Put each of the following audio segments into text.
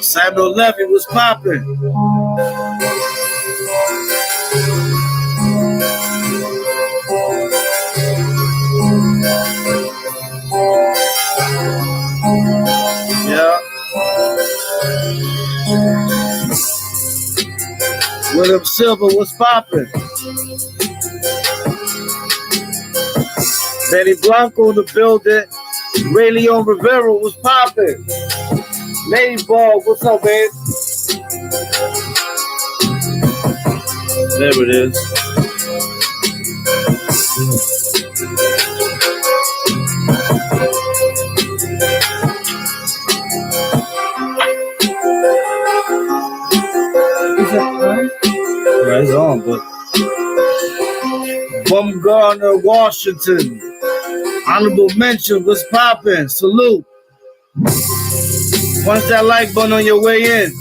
Samuel Levy was popping. Yeah. William Silver was popping. Benny Blanco in the building. Ray Leon Rivera was popping. Ladyball, what's up, man? There it is. Yeah, it's on, but Bumgarner, Washington. Honorable mention was popping. Salute. Punch that like button on your way in.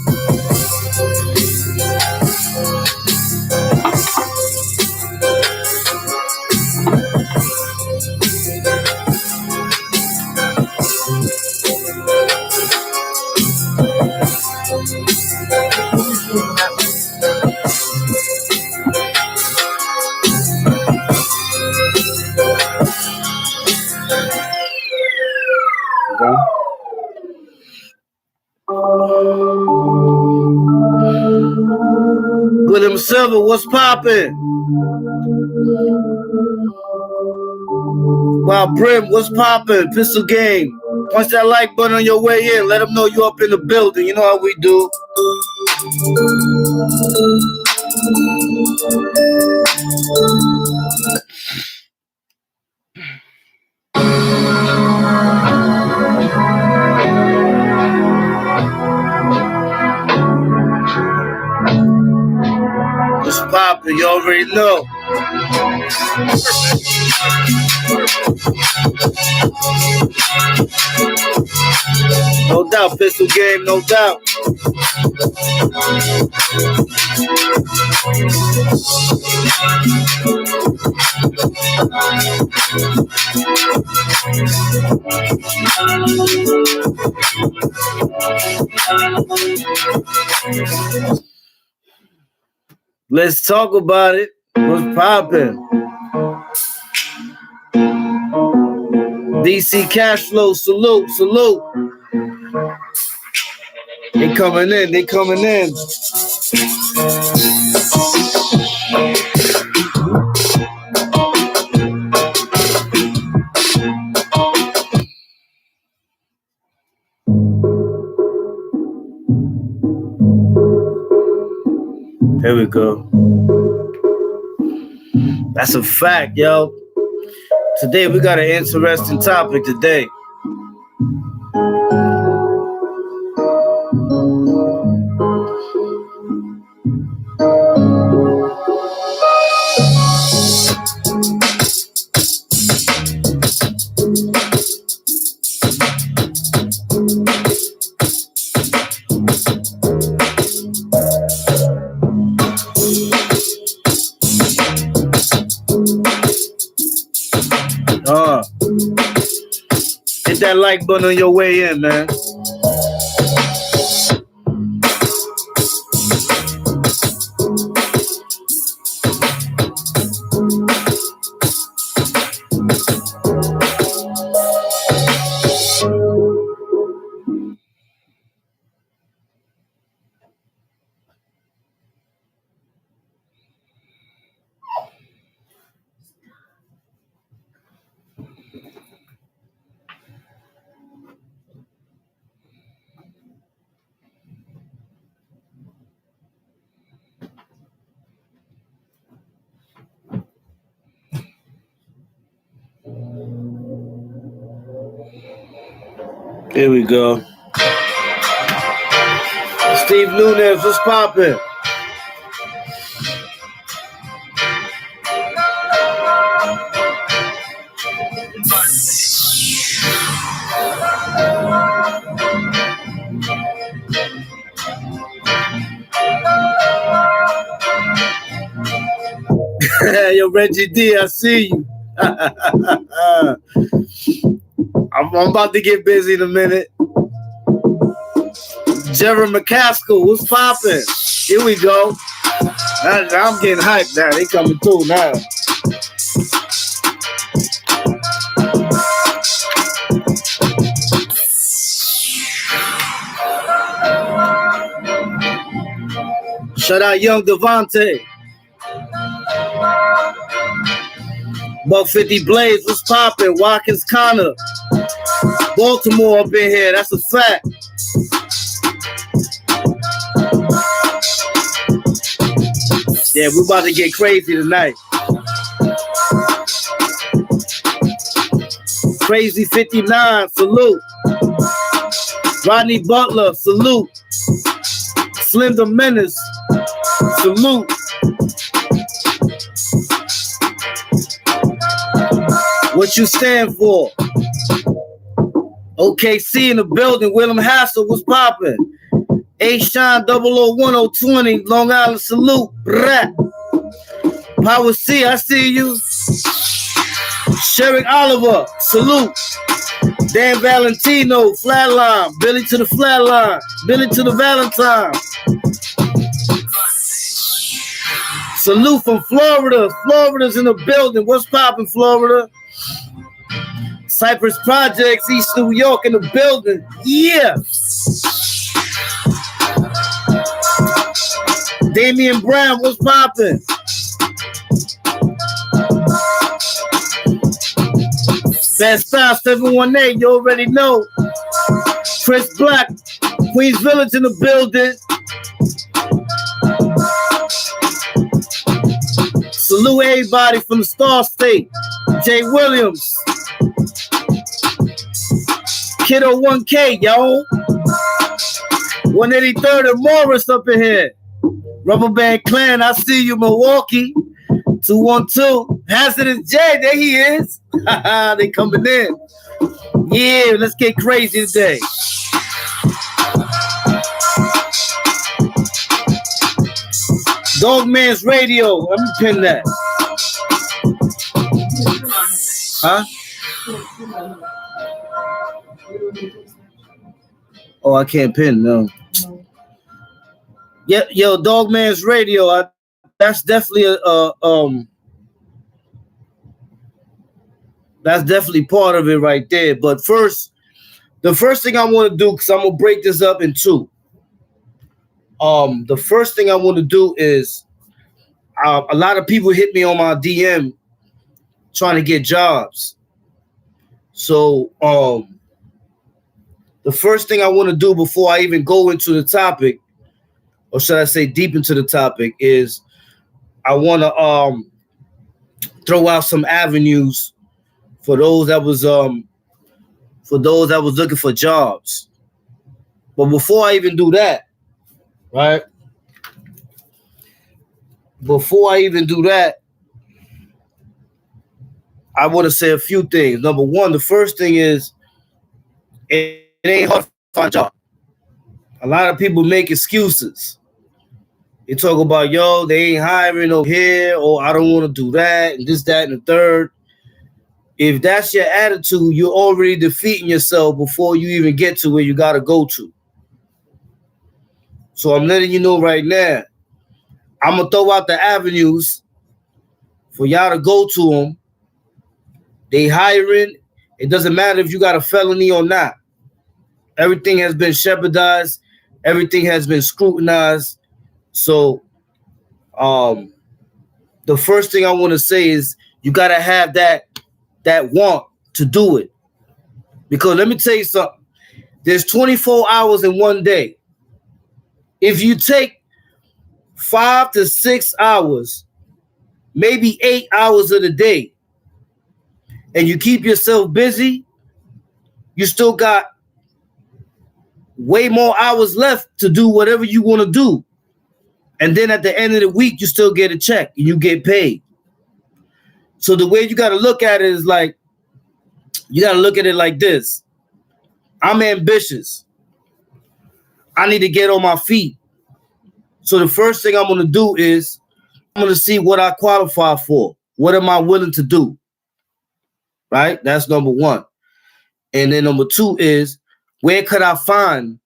William Silver, what's poppin'? Wow, Brim, what's poppin'? Pistol Game. Punch that like button on your way in. Let them know you up in the building. You know how we do. What's poppin'? You already know. No doubt, Pistol Game, no doubt. Let's talk about it. What's poppin'? DC Cashflow, salute, salute. They coming in, they coming in. Here we go. That's a fact, yo. Today we got an interesting topic today. Hit that like button on your way in, man. Here we go. Steve Nunes, what's poppin'? Yo, Reggie D, I see you. I'm about to get busy in a minute. Jerry McCaskill, what's poppin'? Here we go. I'm getting hyped now. They coming through now. Shout out Young Devontae. Buck 50 Blaze, what's poppin'? Watkins Connor. Baltimore up in here, that's a fact. Yeah, we're about to get crazy tonight. Crazy 59, salute. Rodney Butler, salute. Slim the Menace, salute. What you stand for? OKC in the building. Willem Hassel, what's poppin'? A-Shine 001020, Long Island, salute. Brat. Power C, I see you. Sherrick Oliver, salute. Dan Valentino, Flatline. Billy to the Flatline. Billy to the Valentine. Salute from Florida. Florida's in the building. What's poppin', Florida? Cypress Projects, East New York in the building. Yeah. Damian Brown, what's poppin'? Fast Style 718, you already know. Chris Black, Queens Village in the building. Salute everybody from the Star State. Jay Williams. Kiddo 1K, yo. 183rd and Morris up in here. Rubber Band Clan, I see you, Milwaukee. 212. Hazardous J, there he is. They coming in. Yeah, let's get crazy today. Dogman's Radio. Let me pin that. Huh? Oh, I can't pin, no. Yeah, yo, Dogman's Radio. That's definitely that's definitely part of it right there. But first, the first thing I want to do, because I'm gonna break this up in two. The first thing I want to do is a lot of people hit me on my DM trying to get jobs. So the first thing I want to do before I even go into the topic, or should I say deep into the topic, is I want to throw out some avenues for those that was looking for jobs. But before I even do that, right? Before I even do that, I want to say a few things. Number one, the first thing is it ain't hard to find a job. A lot of people make excuses. You talk about, yo, they ain't hiring over here, or I don't want to do that, and this, that, and the third. If that's your attitude, you're already defeating yourself before you even get to where you got to go to. So I'm letting you know right now, I'm going to throw out the avenues for y'all to go to them. They hiring. It doesn't matter if you got a felony or not. Everything has been shepherdized. Everything has been scrutinized. So the first thing I want to say is you got to have that want to do it. Because let me tell you something. There's 24 hours in one day. If you take 5 to 6 hours, maybe 8 hours of the day, and you keep yourself busy, you still got way more hours left to do whatever you want to do. And then at the end of the week, you still get a check and you get paid. So the way you got to look at it is like, you got to look at it like this. I'm ambitious. I need to get on my feet. So the first thing I'm going to do is I'm going to see what I qualify for. What am I willing to do? Right? That's number one. And then number two is where could I find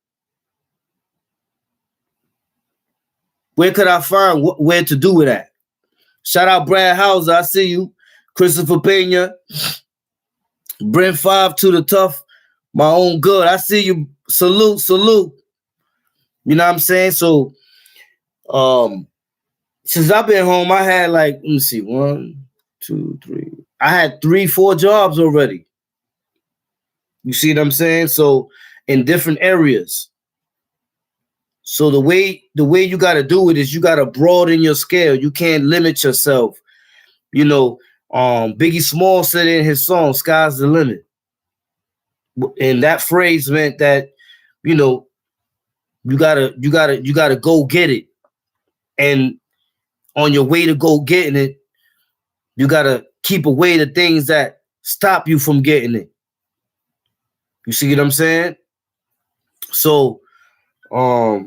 where to do it at? Shout out Brad Hauser. I see you. Christopher Pena. Brent 5 to the tough. My own good. I see you. Salute, salute. You know what I'm saying? So since I've been home, I had like, let me see, 1, 2, 3. I had 3, 4 jobs already. You see what I'm saying? So in different areas. So the way you got to do it is you got to broaden your scale. You can't limit yourself. You know, Biggie Small said in his song, "Sky's the limit," and that phrase meant that, you know, you gotta go get it, and on your way to go getting it, you gotta keep away the things that stop you from getting it. You see what I'm saying? So, let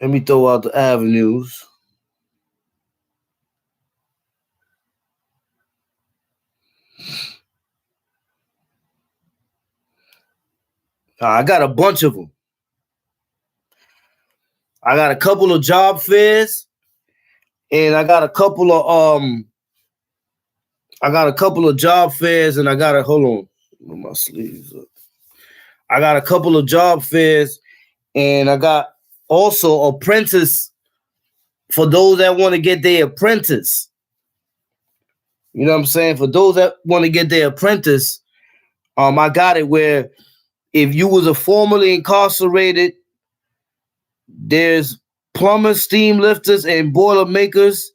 me throw out the avenues. I got a bunch of them. I got a couple of job fairs, and I got a couple of job fairs, and I got a hold on, put my sleeves up. I got a couple of job fairs, and I got also apprentice for those that want to get their apprentice. You know what I'm saying? For those that want to get their apprentice, I got it where if you was a formerly incarcerated, there's plumbers, steam lifters, and boiler makers,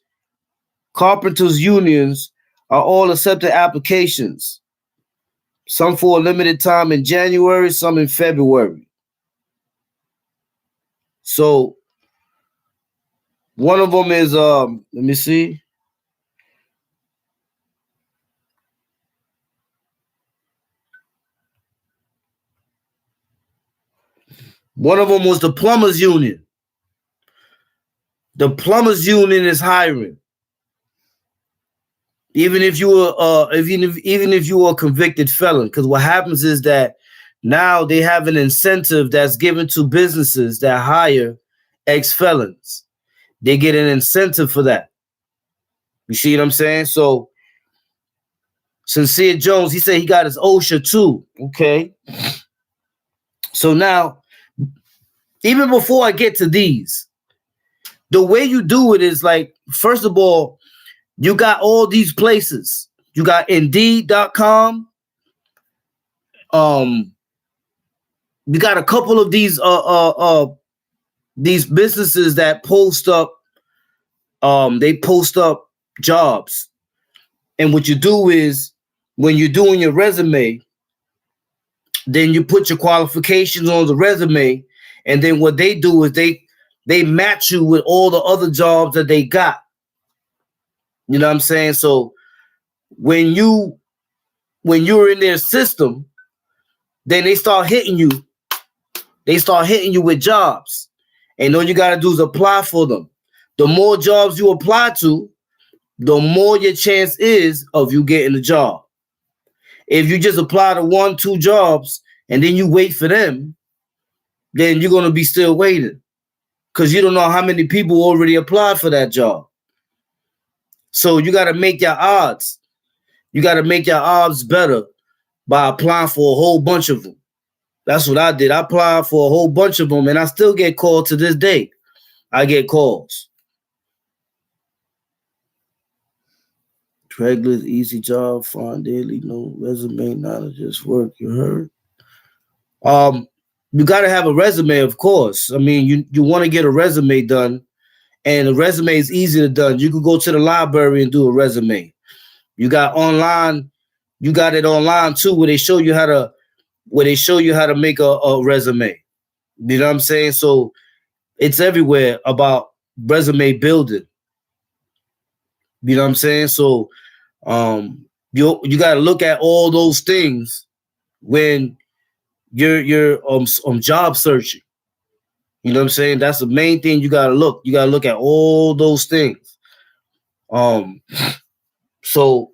carpenters unions are all accepted applications. Some for a limited time in January, some in February. So one of them is let me see. One of them was the plumbers union. The plumbers union is hiring. Even if you were even if you were a convicted felon, because what happens is that now they have an incentive that's given to businesses that hire ex-felons. They get an incentive for that. You see what I'm saying? So Sincere Jones, he said he got his OSHA too. Okay. So now, even before I get to these, the way you do it is like, first of all, you got all these places. You got Indeed.com. You got a couple of these businesses that post up. They post up jobs, and what you do is when you're doing your resume, then you put your qualifications on the resume, and then what they do is they match you with all the other jobs that they got. You know what I'm saying? So when you're in their system, then they start hitting you. They start hitting you with jobs. And all you got to do is apply for them. The more jobs you apply to, the more your chance is of you getting a job. If you just apply to 1, 2 jobs and then you wait for them, then you're going to be still waiting because you don't know how many people already applied for that job. So you got to make your odds. You got to make your odds better by applying for a whole bunch of them. That's what I did. I applied for a whole bunch of them, and I still get called to this day. I get calls. Regular, easy job, fine daily, no resume, not just work. You heard? You got to have a resume, of course. I mean, you want to get a resume done, and a resume is easy to done. You could go to the library and do a resume. You got online. You got it online too, where they show you how to make a resume. You know what I'm saying? So it's everywhere about resume building. You know what I'm saying? So you got to look at all those things when you're job searching. You know what I'm saying? That's the main thing you gotta look. You gotta look at all those things. So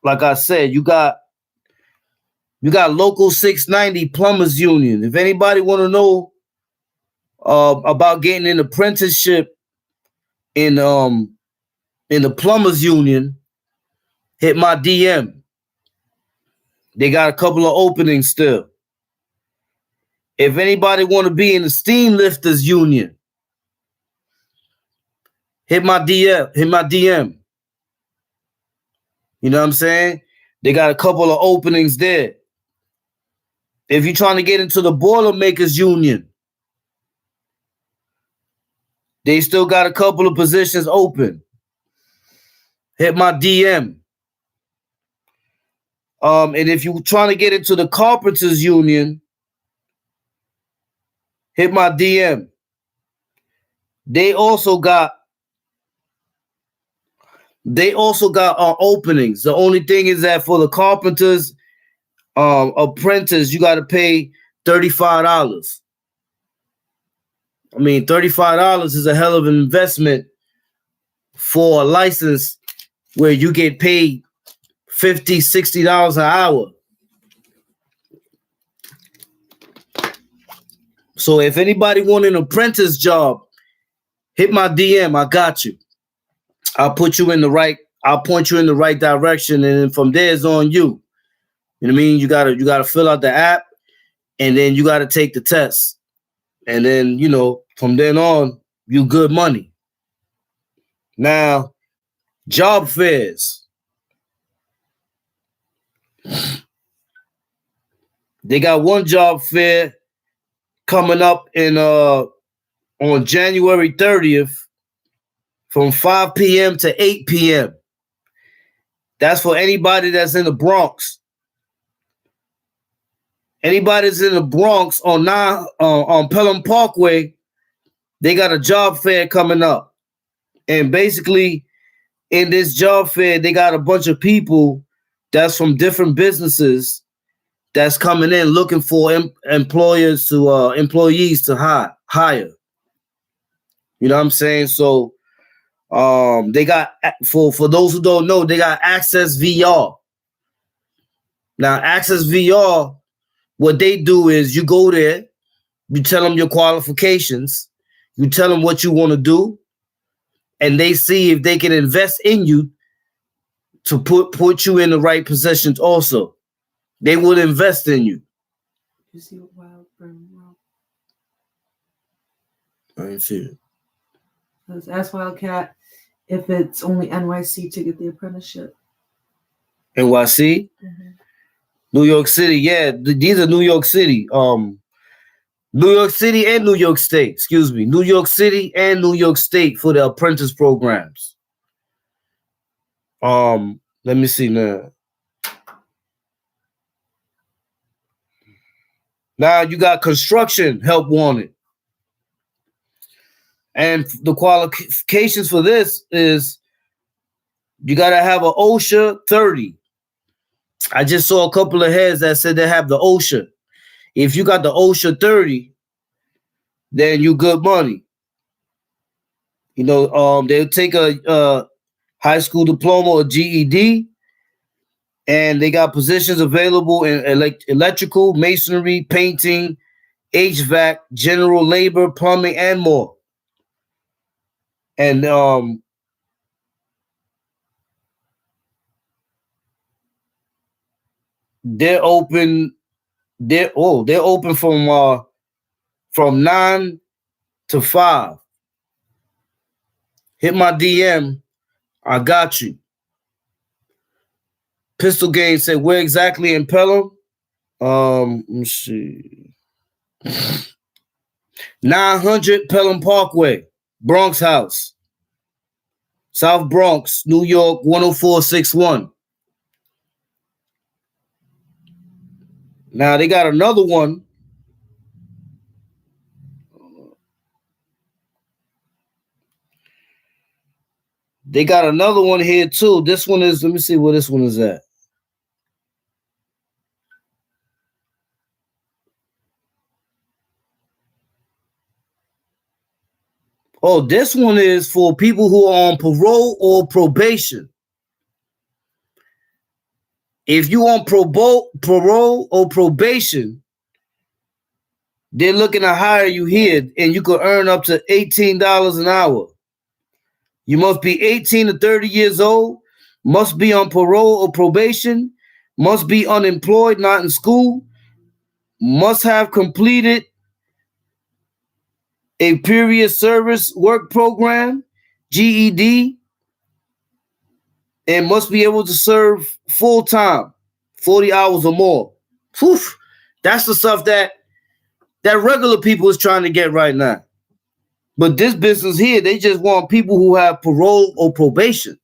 like I said, you got Local 690 Plumbers Union. If anybody want to know about getting an apprenticeship in the Plumbers Union, hit my DM. They got a couple of openings still. If anybody want to be in the Steam Lifters Union, hit my DM. You know what I'm saying? They got a couple of openings there. If you're trying to get into the Boilermakers Union, they still got a couple of positions open. Hit my DM. And if you're trying to get into the Carpenters Union, hit my DM. They also got openings. The only thing is that for the carpenters apprentice, you got to pay $35. I mean, $35 is a hell of an investment for a license where you get paid $50, $60 an hour. So if anybody want an apprentice job, hit my DM. I got you. I'll point you in the right direction, and then from there it's on you. You know what I mean? You gotta fill out the app, and then you gotta take the test. And then, from then on, you good money. Now, job fairs. They got one job fair coming up on January 30th from 5 p.m. to 8 p.m. That's for anybody that's in the Bronx. Anybody that's in the Bronx on Pelham Parkway, they got a job fair coming up. And basically, in this job fair, they got a bunch of people that's from different businesses that's coming in looking for employees to hire. You know what I'm saying? So they got, for those who don't know, they got Access VR. Now, Access VR, what they do is you go there, you tell them your qualifications, you tell them what you want to do, and they see if they can invest in you to put you in the right positions also. They would invest in you. You see what Wild Burn World? I didn't see it. Let's ask Wildcat if it's only NYC to get the apprenticeship. NYC? Mm-hmm. New York City, yeah. These are New York City. New York City and New York State. Excuse me. New York City and New York State for the apprentice programs. Let me see now. Now you got construction help wanted. And the qualifications for this is you got to have an OSHA 30. I just saw a couple of heads that said they have the OSHA. If you got the OSHA 30, then you good money. They'll take a high school diploma or GED, and they got positions available in electrical, masonry, painting, HVAC, general labor, plumbing, and more. And they're open. They're open from 9 to 5. Hit my DM. I got you. Pistol Game said, where exactly in Pelham? Let me see. 900 Pelham Parkway, Bronx House. South Bronx, New York, 10461. Now they got another one. They got another one here too. This one is, let me see where this one is at. Oh, this one is for people who are on parole or probation. If you on parole or probation, they're looking to hire you here, and you could earn up to $18 an hour. You must be 18 to 30 years old, must be on parole or probation, must be unemployed, not in school, must have completed a period service work program, GED, and must be able to serve full time, 40 hours or more. Whew, that's the stuff that regular people is trying to get right now. But this business here, they just want people who have parole or probation.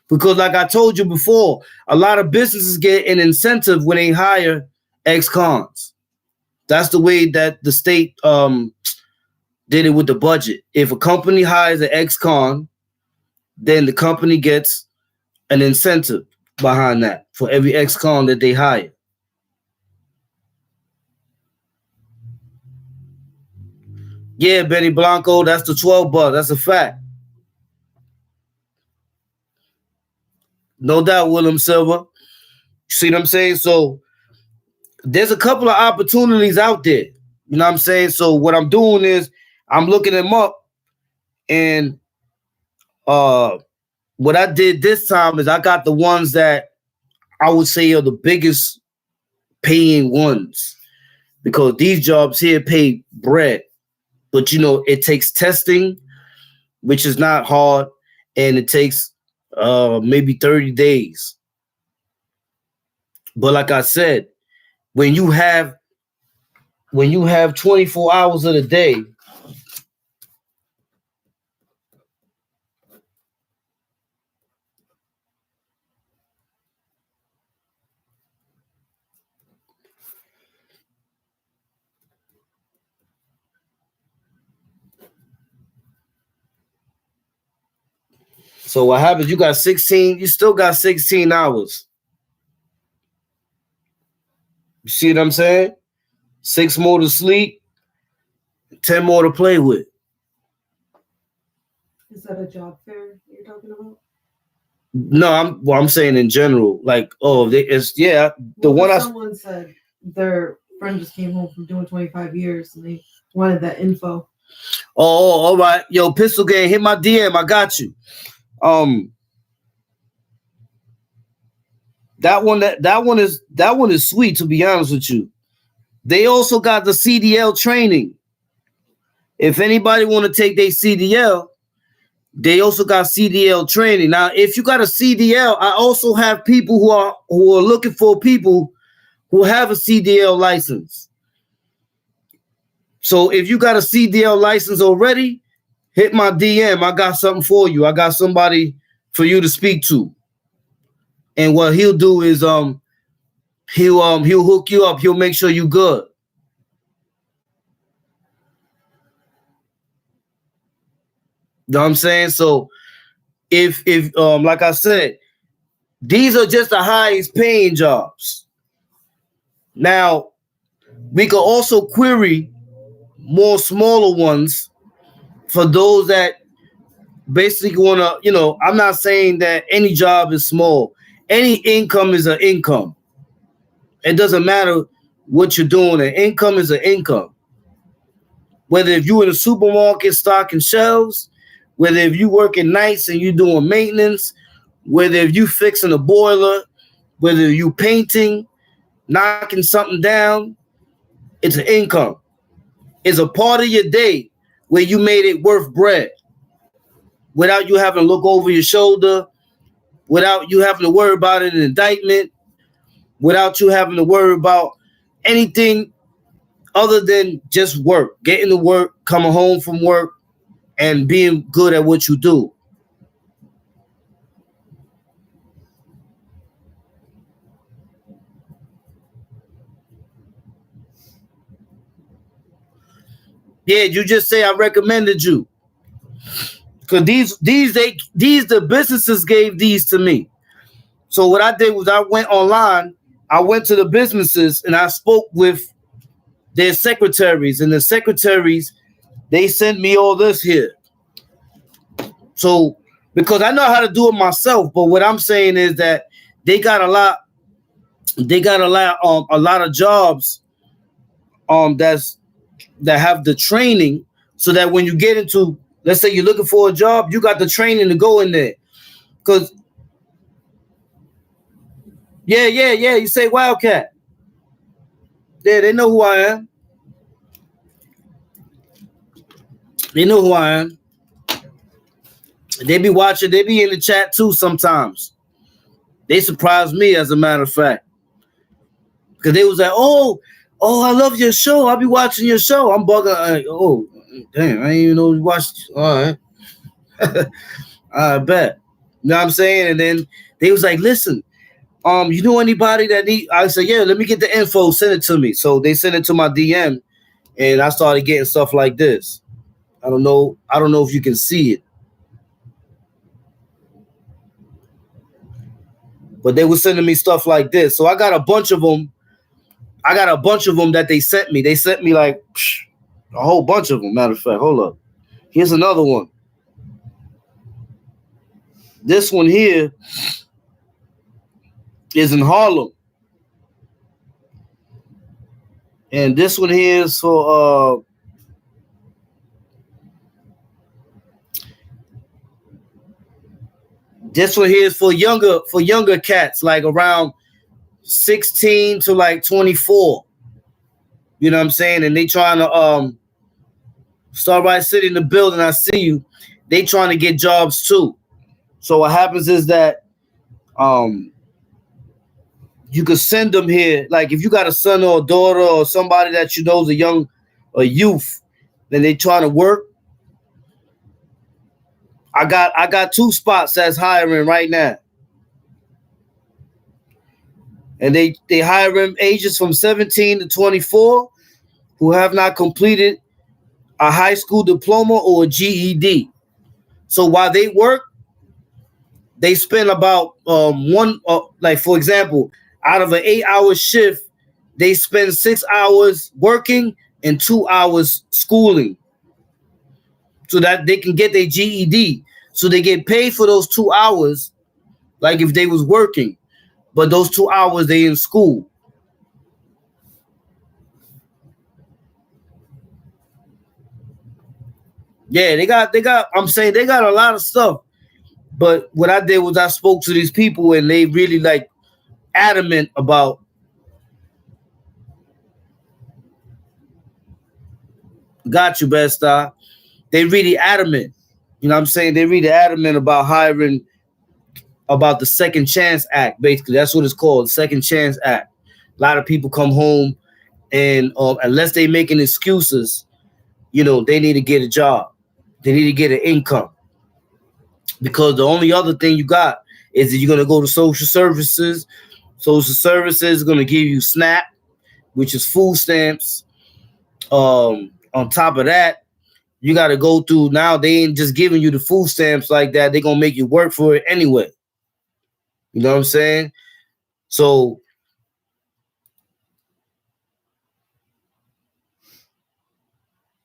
Because like I told you before, a lot of businesses get an incentive when they hire ex-cons. That's the way that the state did it with the budget. If a company hires an ex-con, then the company gets an incentive behind that for every ex-con that they hire. Yeah, Benny Blanco, that's the 12 bucks. That's a fact. No doubt, William Silver. See what I'm saying? So there's a couple of opportunities out there. You know what I'm saying? So what I'm doing is I'm looking them up, and what I did this time is I got the ones that I would say are the biggest paying ones, because these jobs here pay bread. But, you know, it takes testing, which is not hard, and it takes maybe 30 days. But like I said, when you have 24 hours of the day, so what happens? You still got 16 hours. You see what I'm saying? 6 more to sleep, 10 more to play with. Is that a job fair you're talking about? No, I'm saying in general. Like, Someone said their friend just came home from doing 25 years and they wanted that info. Oh, all right. Yo, Pistol Gang, hit my DM. I got you. That one is sweet, to be honest with you. They also got the CDL training. If anybody want to take their CDL, they also got CDL training. Now, if you got a CDL, I also have people who are looking for people who have a CDL license. So if you got a CDL license already, hit my DM. I got something for you. I got somebody for you to speak to. And what he'll do is he'll hook you up. He'll make sure you good. You know what I'm saying? So if like I said, these are just the highest paying jobs. Now, we could also query more smaller ones for those that basically want to, you know, I'm not saying that any job is small. Any income is an income. It doesn't matter what you're doing. An income is an income. Whether if you're in a supermarket stocking shelves, whether if you working nights and you doing maintenance, whether if you fixing a boiler, whether you painting, knocking something down, it's an income. It's a part of your day where you made it worth bread without you having to look over your shoulder, without you having to worry about an indictment, without you having to worry about anything other than just work, getting to work, coming home from work, and being good at what you do. Yeah, you just say I recommended you. Because these the businesses gave these to me. So what I did was I went online, I went to the businesses and I spoke with their secretaries, and the secretaries they sent me all this here. So because I know how to do it myself, but what I'm saying is that they got a lot of jobs that have the training, so that when you get into, let's say you're looking for a job, you got the training to go in there. Because yeah, you say Wildcat. Yeah, they know who I am. They know who I am. They be watching, they be in the chat too sometimes. They surprised me, as a matter of fact. Because they was like, oh, I love your show. I'll be watching your show. I'm bugging. Like, oh, damn, I didn't even know you watched. All right. I bet. You know what I'm saying? And then they was like, listen, you know anybody that need? I said, yeah, let me get the info. Send it to me. So they sent it to my DM, and I started getting stuff like this. I don't know if you can see it. But they were sending me stuff like this. So I got a bunch of them. That they sent me. They sent me like a whole bunch of them. Matter of fact, hold up. Here's another one. This one here is in Harlem. And this one here is for this one here is for younger cats, like around 16 to like 24. You know what I'm saying? And they trying to Starbright City in the building. I see you. They trying to get jobs too. So what happens is that you could send them here. Like if you got a son or a daughter or somebody that you know is a youth, then they trying to work. I got 2 spots that's hiring right now. And they hiring ages from 17 to 24 who have not completed a high school diploma or a GED. So while they work, they spend about like for example, out of an 8-hour shift, they spend 6 hours working and 2 hours schooling, so that they can get their GED. So they get paid for those 2 hours, like if they was working, but those 2 hours they in school. Yeah, they got. I'm saying they got a lot of stuff. But what I did was I spoke to these people, and they really like adamant about. Got you, Best Star. They really adamant. You know what I'm saying? They really adamant about hiring, about the Second Chance Act. Basically, that's what it's called, Second Chance Act. A lot of people come home, and unless they making excuses, you know, they need to get a job. They need to get an income. Because the only other thing you got is that you're going to go to social services. Social services is going to give you SNAP, which is food stamps. On top of that, you got to go through, now they ain't just giving you the food stamps like that. They're going to make you work for it anyway. You know what I'm saying? So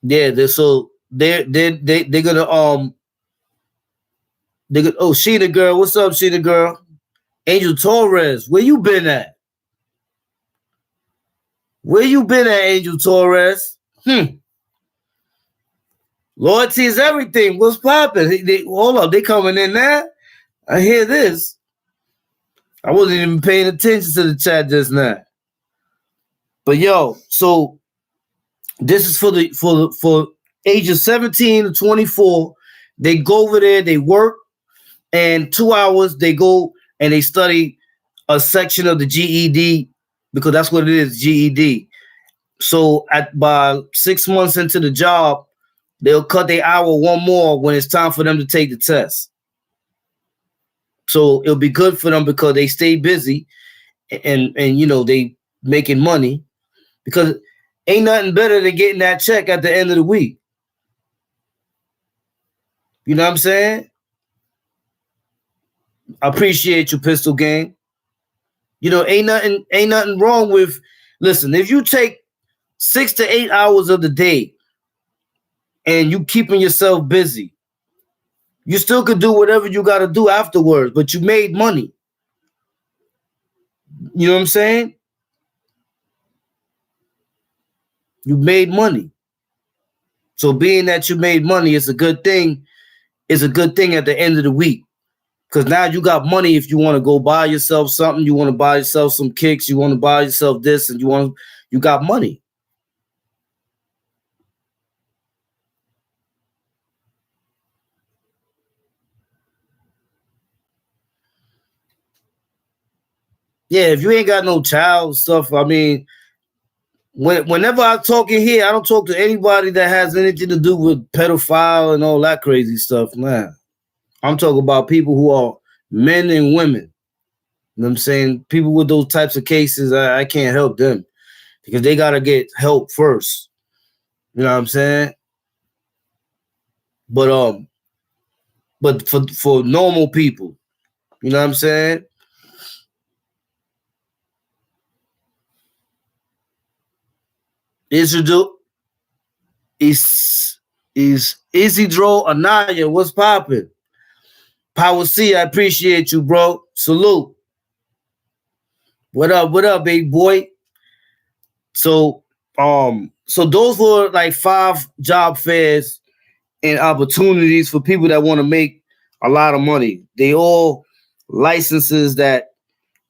yeah, they're gonna oh, Sheena girl, what's up, Sheena girl? Angel Torres, where you been at? Where you been at, Angel Torres? Loyalty is everything. What's popping? Hold up, they coming in now. I hear this. I wasn't even paying attention to the chat just now. But yo, so this is for ages 17 to 24. They go over there, they work, and 2 hours they go and they study a section of the GED, because that's what it is, GED. So by 6 months into the job, they'll cut their hour one more when it's time for them to take the test. So it'll be good for them because they stay busy and you know, they making money, because ain't nothing better than getting that check at the end of the week. You know what I'm saying? I appreciate you, Pistol Gang. You know, ain't nothing wrong with, listen, if you take 6 to 8 hours of the day and you keeping yourself busy. You still could do whatever you got to do afterwards, but you made money. You know what I'm saying? You made money. So being that you made money is a good thing. It's a good thing at the end of the week. Because now you got money if you want to go buy yourself something, you want to buy yourself some kicks, you want to buy yourself this, and you got money. Yeah, if you ain't got no child stuff, I mean, whenever I talk in here, I don't talk to anybody that has anything to do with pedophile and all that crazy stuff, man. I'm talking about people who are men and women. You know what I'm saying? People with those types of cases, I can't help them because they got to get help first. You know what I'm saying? But for normal people, you know what I'm saying? Isidro is Isidro Anaya. What's popping? Power C, I appreciate you, bro. Salute. What up, big boy? So those were like 5 job fairs and opportunities for people that want to make a lot of money. They all licenses that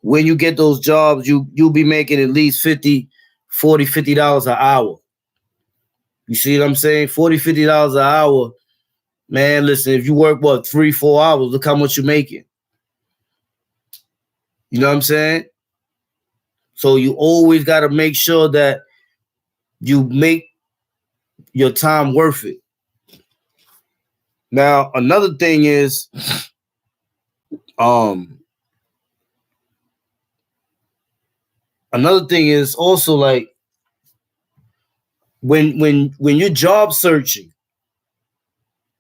when you get those jobs, you'll be making at least $50 an hour. You see what I'm saying? $50 an hour. Man, listen, if you work, 3-4 hours, look how much you're making. You know what I'm saying? So you always got to make sure that you make your time worth it. Now, another thing is, also like when you're job searching,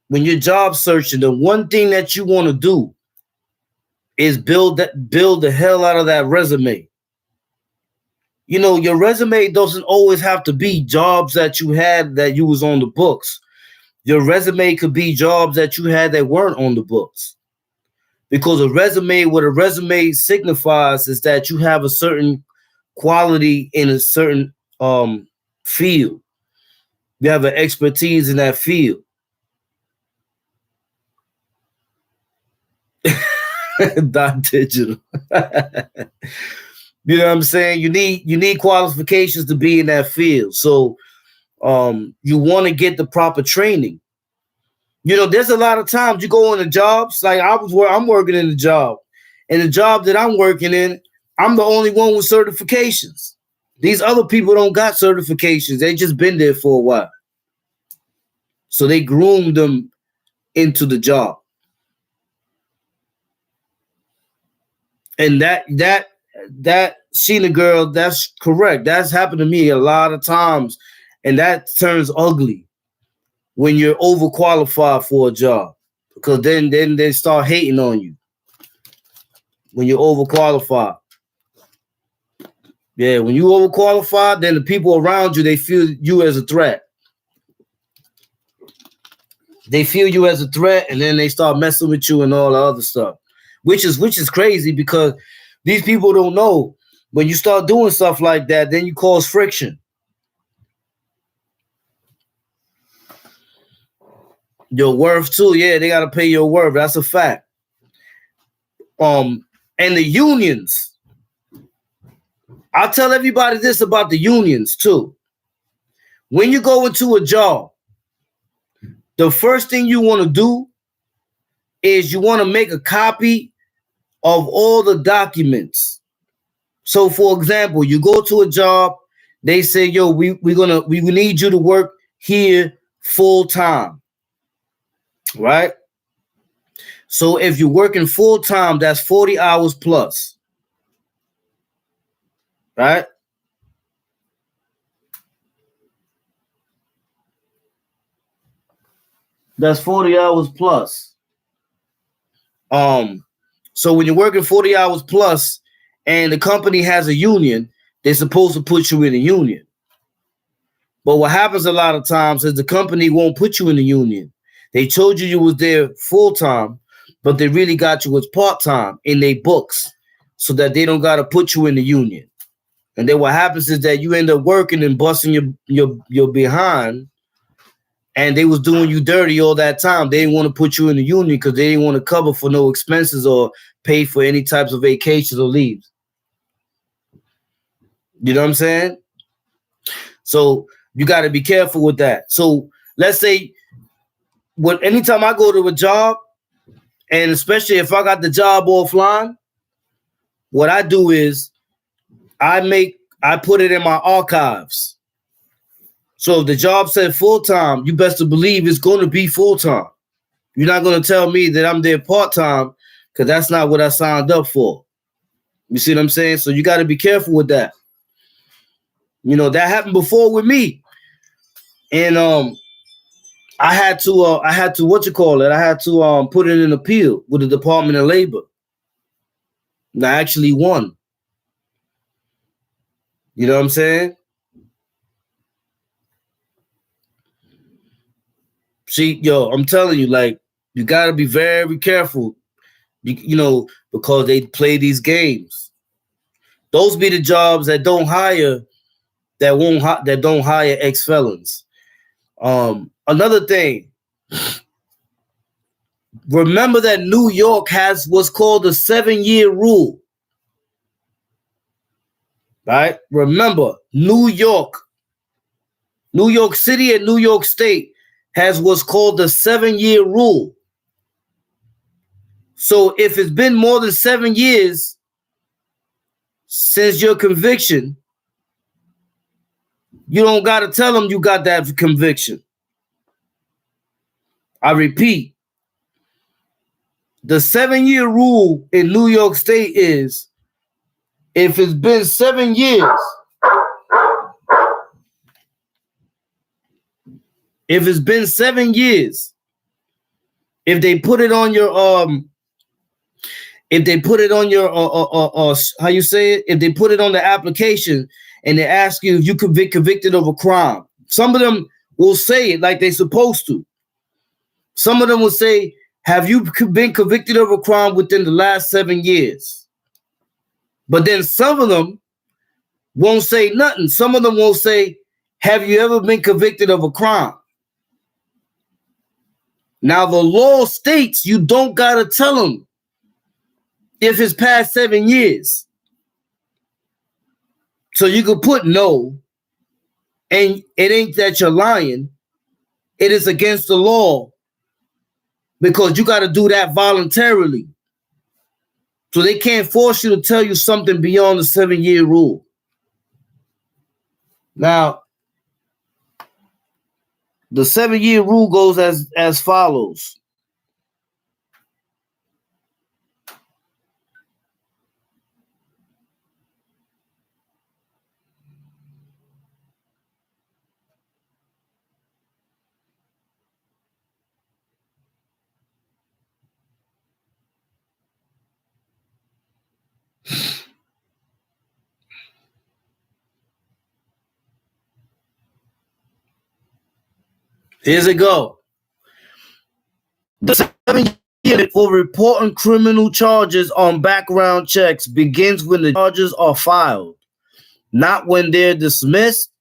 the one thing that you want to do is build the hell out of that resume. You know, your resume doesn't always have to be jobs that you had that you was on the books. Your resume could be jobs that you had that weren't on the books. Because what a resume signifies is that you have a certain quality in a certain field. You have an expertise in that field. Not digital. You know what I'm saying? You need qualifications to be in that field. So you want to get the proper training. You know, there's a lot of times you go into jobs, like I'm working in a job. And the job that I'm working in, I'm the only one with certifications. These other people don't got certifications. They just been there for a while. So they groomed them into the job. And that Sheena girl, that's correct. That's happened to me a lot of times. And that turns ugly when you're overqualified for a job. Because then they start hating on you. When you're overqualified. Yeah, when you overqualified, then the people around you, they feel you as a threat. They feel you as a threat, and then they start messing with you and all the other stuff. Which is crazy because these people don't know. When you start doing stuff like that, then you cause friction. Your worth too, yeah, they gotta pay your worth. That's a fact. And the unions. I'll tell everybody this about the unions too. When you go into a job, the first thing you want to do is you want to make a copy of all the documents. So, for example, you go to a job, they say, "Yo, we need you to work here full time," right? So, if you're working full time, that's 40 hours plus, right? That's 40 hours plus. So when you're working 40 hours plus and the company has a union, they're supposed to put you in a union. But what happens a lot of times is the company won't put you in the union. They told you was there full time, but they really got you as part time in their books, so that they don't got to put you in the union. And then what happens is that you end up working and busting your behind, and they was doing you dirty all that time. They didn't want to put you in the union because they didn't want to cover for no expenses or pay for any types of vacations or leaves. You know what I'm saying? So you got to be careful with that. So let's say anytime I go to a job, and especially if I got the job offline, what I do is I put it in my archives. So if the job said full-time, you best to believe it's going to be full-time. You're not going to tell me that I'm there part-time, because that's not what I signed up for. You see what I'm saying? So you got to be careful with that. You know, that happened before with me. And I had to I had to put in an appeal with the Department of Labor. And I actually won. You know what I'm saying? See, yo, I'm telling you, like, you got to be very careful, you know, because they play these games. Those be the jobs that don't hire, that don't hire ex-felons. Another thing, remember that New York has what's called the 7-year rule. Right? Remember, New York City and New York State has what's called the 7-year rule. So if it's been more than 7 years since your conviction, you don't got to tell them you got that conviction. I repeat, the 7-year rule in New York State is, if it's been 7 years, if they put it on your how you say it, if they put it on the application and they ask you if you could be convicted of a crime, some of them will say it like they're supposed to. Some of them will say, have you been convicted of a crime within the last 7 years? But then some of them won't say nothing. Some of them won't say, have you ever been convicted of a crime? Now, the law states you don't got to tell them if it's past 7 years. So you could put no, and it ain't that you're lying. It is against the law, because you got to do that voluntarily. So they can't force you to tell you something beyond the 7-year rule. Now, the 7-year rule goes as follows. Here's it go. The 7-year for reporting criminal charges on background checks begins when the charges are filed, not when they're dismissed,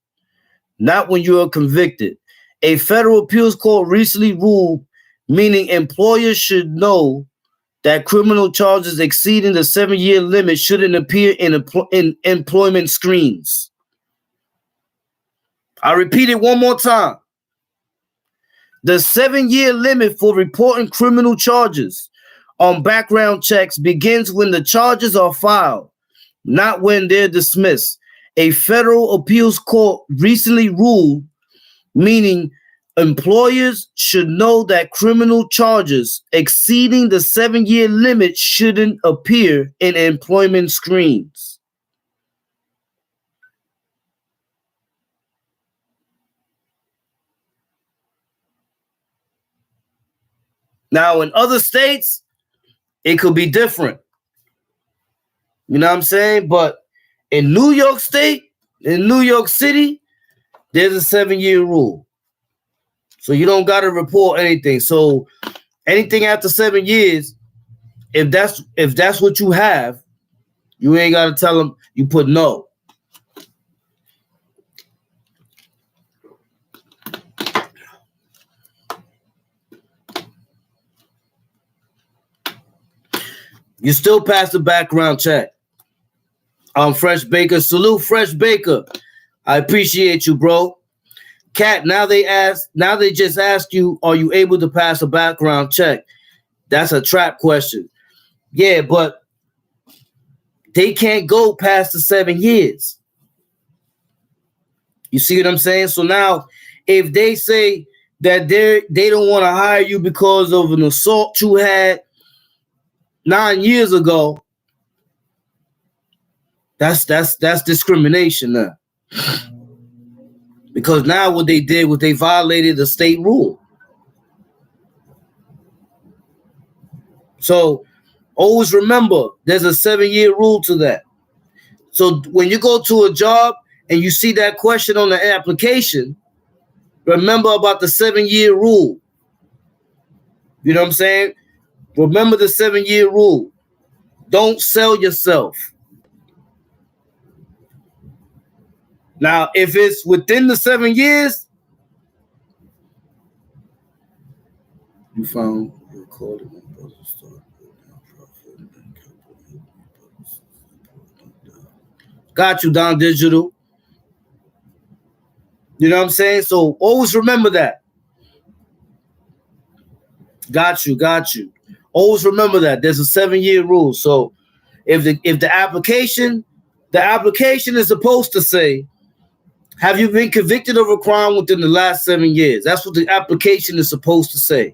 not when you are convicted. A federal appeals court recently ruled, meaning employers should know that criminal charges exceeding the 7-year limit shouldn't appear in employment screens. I repeat it one more time. The 7-year limit for reporting criminal charges on background checks begins when the charges are filed, not when they're dismissed. A federal appeals court recently ruled, meaning employers should know that criminal charges exceeding the 7-year limit shouldn't appear in employment screens. Now, in other states, it could be different. You know what I'm saying? But in New York State, in New York City, there's a 7-year rule. So you don't got to report anything. So anything after 7 years, if that's what you have, you ain't got to tell them. You put no. You still pass the background check. Fresh Baker. Salute, Fresh Baker. I appreciate you, bro. Cat, now they just ask you, are you able to pass a background check? That's a trap question. Yeah, but they can't go past the 7 years. You see what I'm saying? So now, if they say that they don't want to hire you because of an assault you had 9 years ago, that's discrimination now. Because now what they did was they violated the state rule. So always remember, there's a 7-year rule to that. So when you go to a job and you see that question on the application, remember about the 7-year rule. You know what I'm saying? Remember the 7-year rule. Don't sell yourself. Now, if it's within the 7 years, you found recorded. Got you, Don Digital. You know what I'm saying? So always remember that. Got you. Always remember that. There's a 7-year rule. So if the application is supposed to say, have you been convicted of a crime within the last 7 years? That's what the application is supposed to say.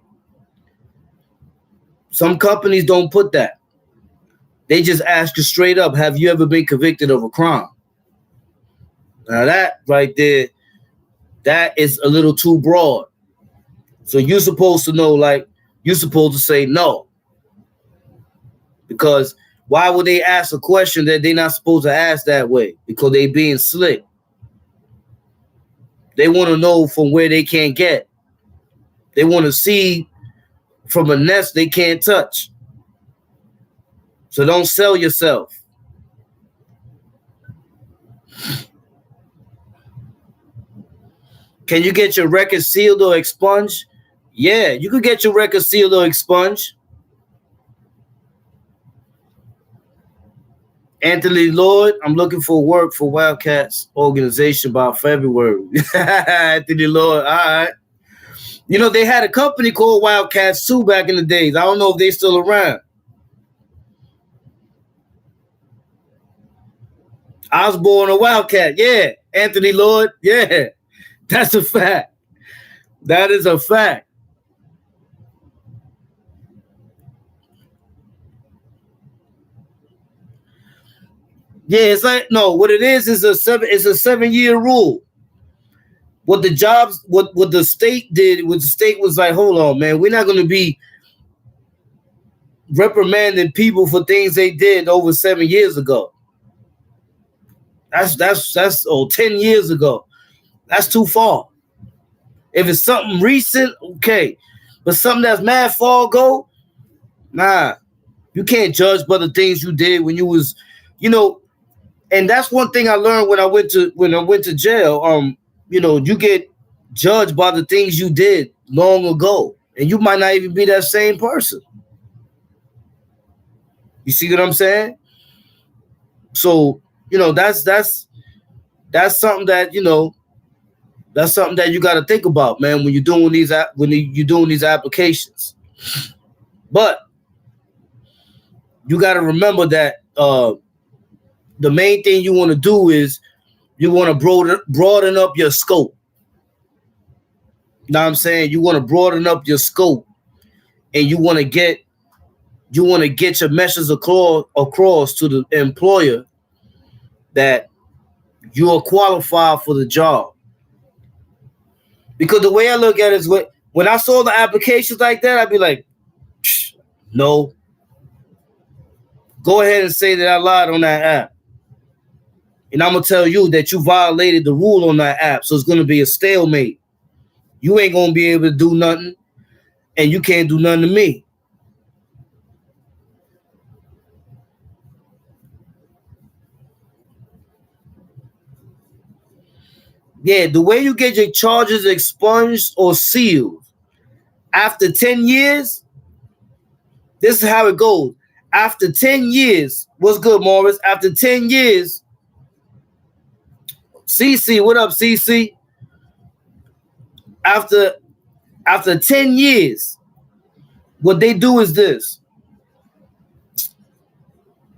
Some companies don't put that. They just ask you straight up, have you ever been convicted of a crime? Now that right there, that is a little too broad. So you're supposed to know, like, you're supposed to say no. Because why would they ask a question that they're not supposed to ask that way? Because they being slick. They want to know from where they can't get. They want to see from a nest they can't touch. So don't sell yourself. Can you get your record sealed or expunged? Yeah, you could get your record sealed or expunged. Anthony Lloyd, I'm looking for work for Wildcats organization by February. Anthony Lloyd, all right. You know, they had a company called Wildcats too back in the days. I don't know if they're still around. I was born a Wildcat. Yeah. Anthony Lloyd. Yeah. That's a fact. That is a fact. Yeah, it's like, no, what it is a 7-year rule. What the state did, what the state was like, hold on, man, we're not gonna be reprimanding people for things they did over 7 years ago. That's 10 years ago. That's too far. If it's something recent, okay. But something that's mad far ago, nah. You can't judge by the things you did when you was, you know, and that's one thing I learned when I went to jail. You know, you get judged by the things you did long ago. And you might not even be that same person. You see what I'm saying? So, you know, that's something that, you know, that's something that you got to think about, man, when you're doing these applications. But you got to remember that the main thing you want to do is you want to broaden up your scope. You know what I'm saying? You want to broaden up your scope, and you want to get your message across to the employer that you are qualified for the job. Because the way I look at it is when I saw the applications like that, I'd be like, no. Go ahead and say that I lied on that app. and I'm gonna tell you that you violated the rule on that app. So it's gonna be a stalemate. You ain't gonna be able to do nothing, and you can't do nothing to me. Yeah, the way you get your charges expunged or sealed after 10 years, this is how it goes. After 10 years, what's good, Morris? After 10 years, CC, what up, CC? After 10 years, what they do is this.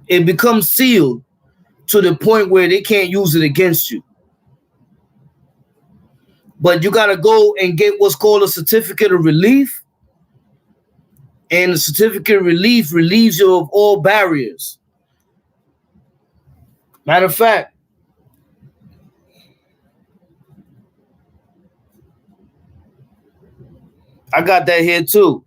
It becomes sealed to the point where they can't use it against you. But you got to go and get what's called a certificate of relief. And the certificate of relief relieves you of all barriers. Matter of fact, I got that here too.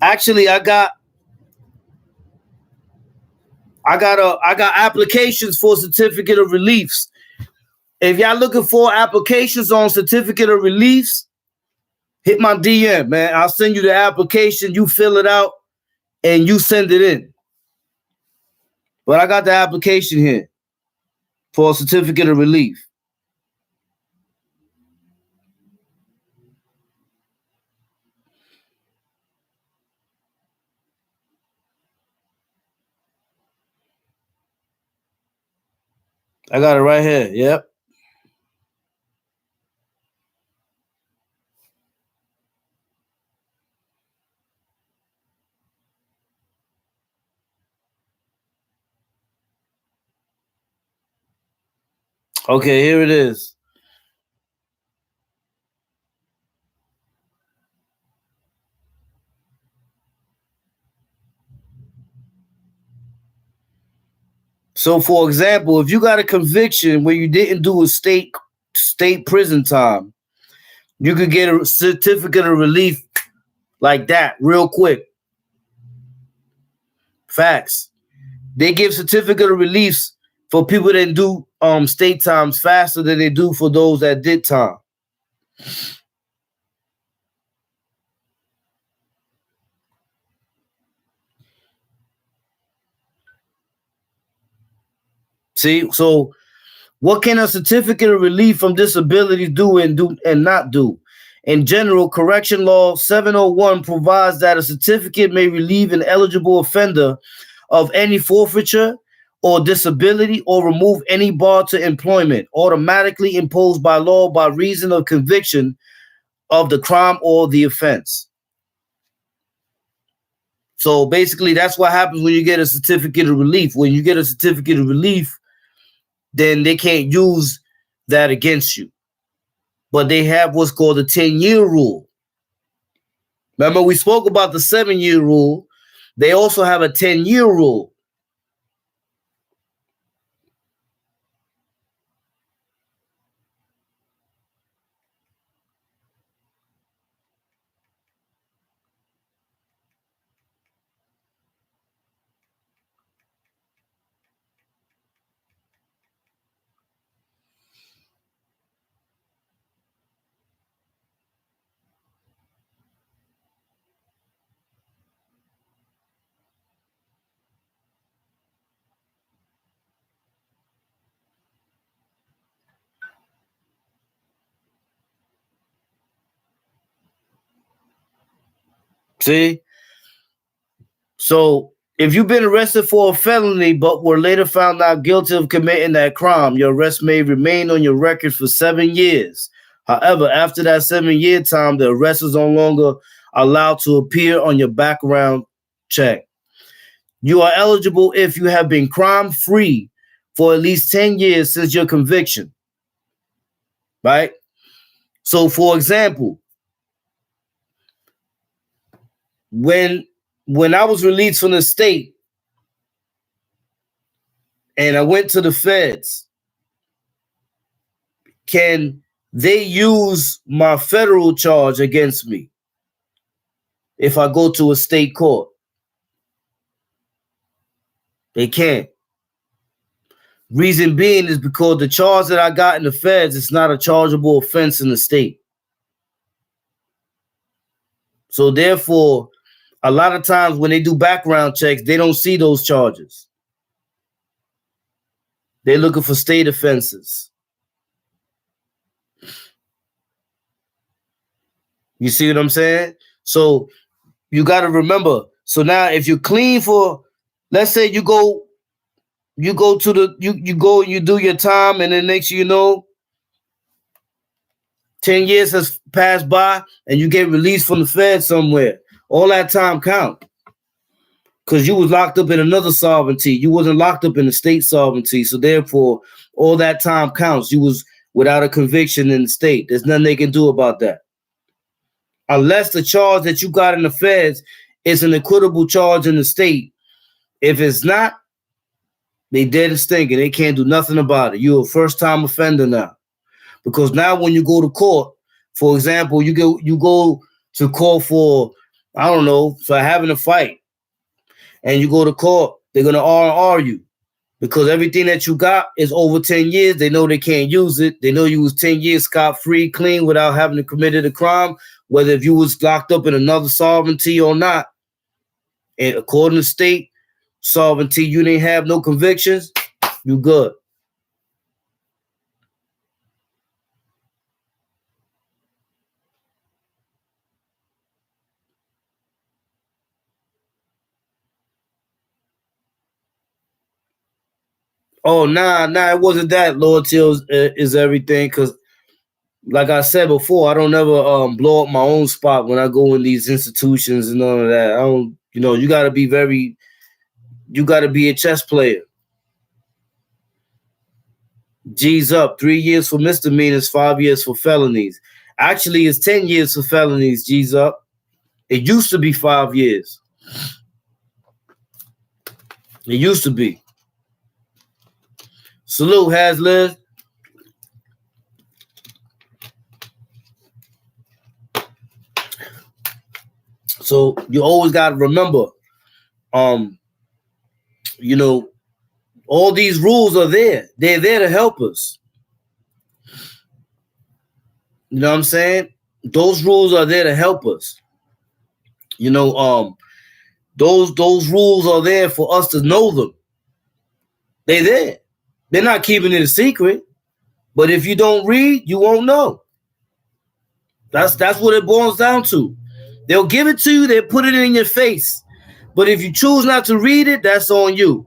Actually, I got applications for certificate of reliefs. If y'all looking for applications on certificate of reliefs, hit my DM, man. I'll send you the application. You fill it out and you send it in. But I got the application here for a certificate of relief. I got it right here. Yep. Okay, here it is. So, for example, if you got a conviction where you didn't do a state prison time, you could get a certificate of relief like that real quick. Facts. They give certificate of reliefs for people that do state times faster than they do for those that did time. See, so what can a certificate of relief from disability do and not do? In general, correction law 701 provides that a certificate may relieve an eligible offender of any forfeiture or disability or remove any bar to employment automatically imposed by law by reason of conviction of the crime or the offense. So basically, that's what happens when you get a certificate of relief. When you get a certificate of relief, then they can't use that against you. But they have what's called a 10-year rule. Remember, we spoke about the 7-year rule. They also have a 10-year rule. See? So if you've been arrested for a felony but were later found not guilty of committing that crime, your arrest may remain on your record for 7 years. However, after that 7-year time, the arrest is no longer allowed to appear on your background check. You are eligible if you have been crime-free for at least 10 years since your conviction. Right? So, for example, when I was released from the state and I went to the feds, can they use my federal charge against me if I go to a state court? They can't. Reason being is because the charge that I got in the feds is not a chargeable offense in the state. So therefore, a lot of times when they do background checks, they don't see those charges. They're looking for state offenses. You see what I'm saying? So you got to remember. So now if you're clean for, let's say you go to the, you go and you do your time, and then next you know, 10 years has passed by and you get released from the Fed somewhere. All that time count. Because you was locked up in another sovereignty. You wasn't locked up in the state sovereignty. So therefore, all that time counts. You was without a conviction in the state. There's nothing they can do about that. Unless the charge that you got in the feds is an equitable charge in the state. If it's not, they dead and stinking. They can't do nothing about it. You're a first-time offender now. Because now when you go to court, for example, you go to court for, I don't know, for having a fight. And you go to court, they're going to R&R you. Because everything that you got is over 10 years. They know they can't use it. They know you was 10 years scot-free, clean, without having to committed a crime, whether if you was locked up in another sovereignty or not. And according to state sovereignty, you didn't have no convictions, you good. Oh, nah, it wasn't that. Loyalty is everything. Because, like I said before, I don't ever blow up my own spot when I go in these institutions and none of that. I don't, you got to be a chess player. G's up. 3 years for misdemeanors, 5 years for felonies. Actually, it's 10 years for felonies, G's up. It used to be 5 years. It used to be. Salute, Hasliz. So you always got to remember, all these rules are there. They're there to help us. You know what I'm saying? Those rules are there to help us. Those rules are there for us to know them. They're there. They're not keeping it a secret. But if you don't read, you won't know. That's what it boils down to. They'll give it to you, they'll put it in your face. But if you choose not to read it, that's on you.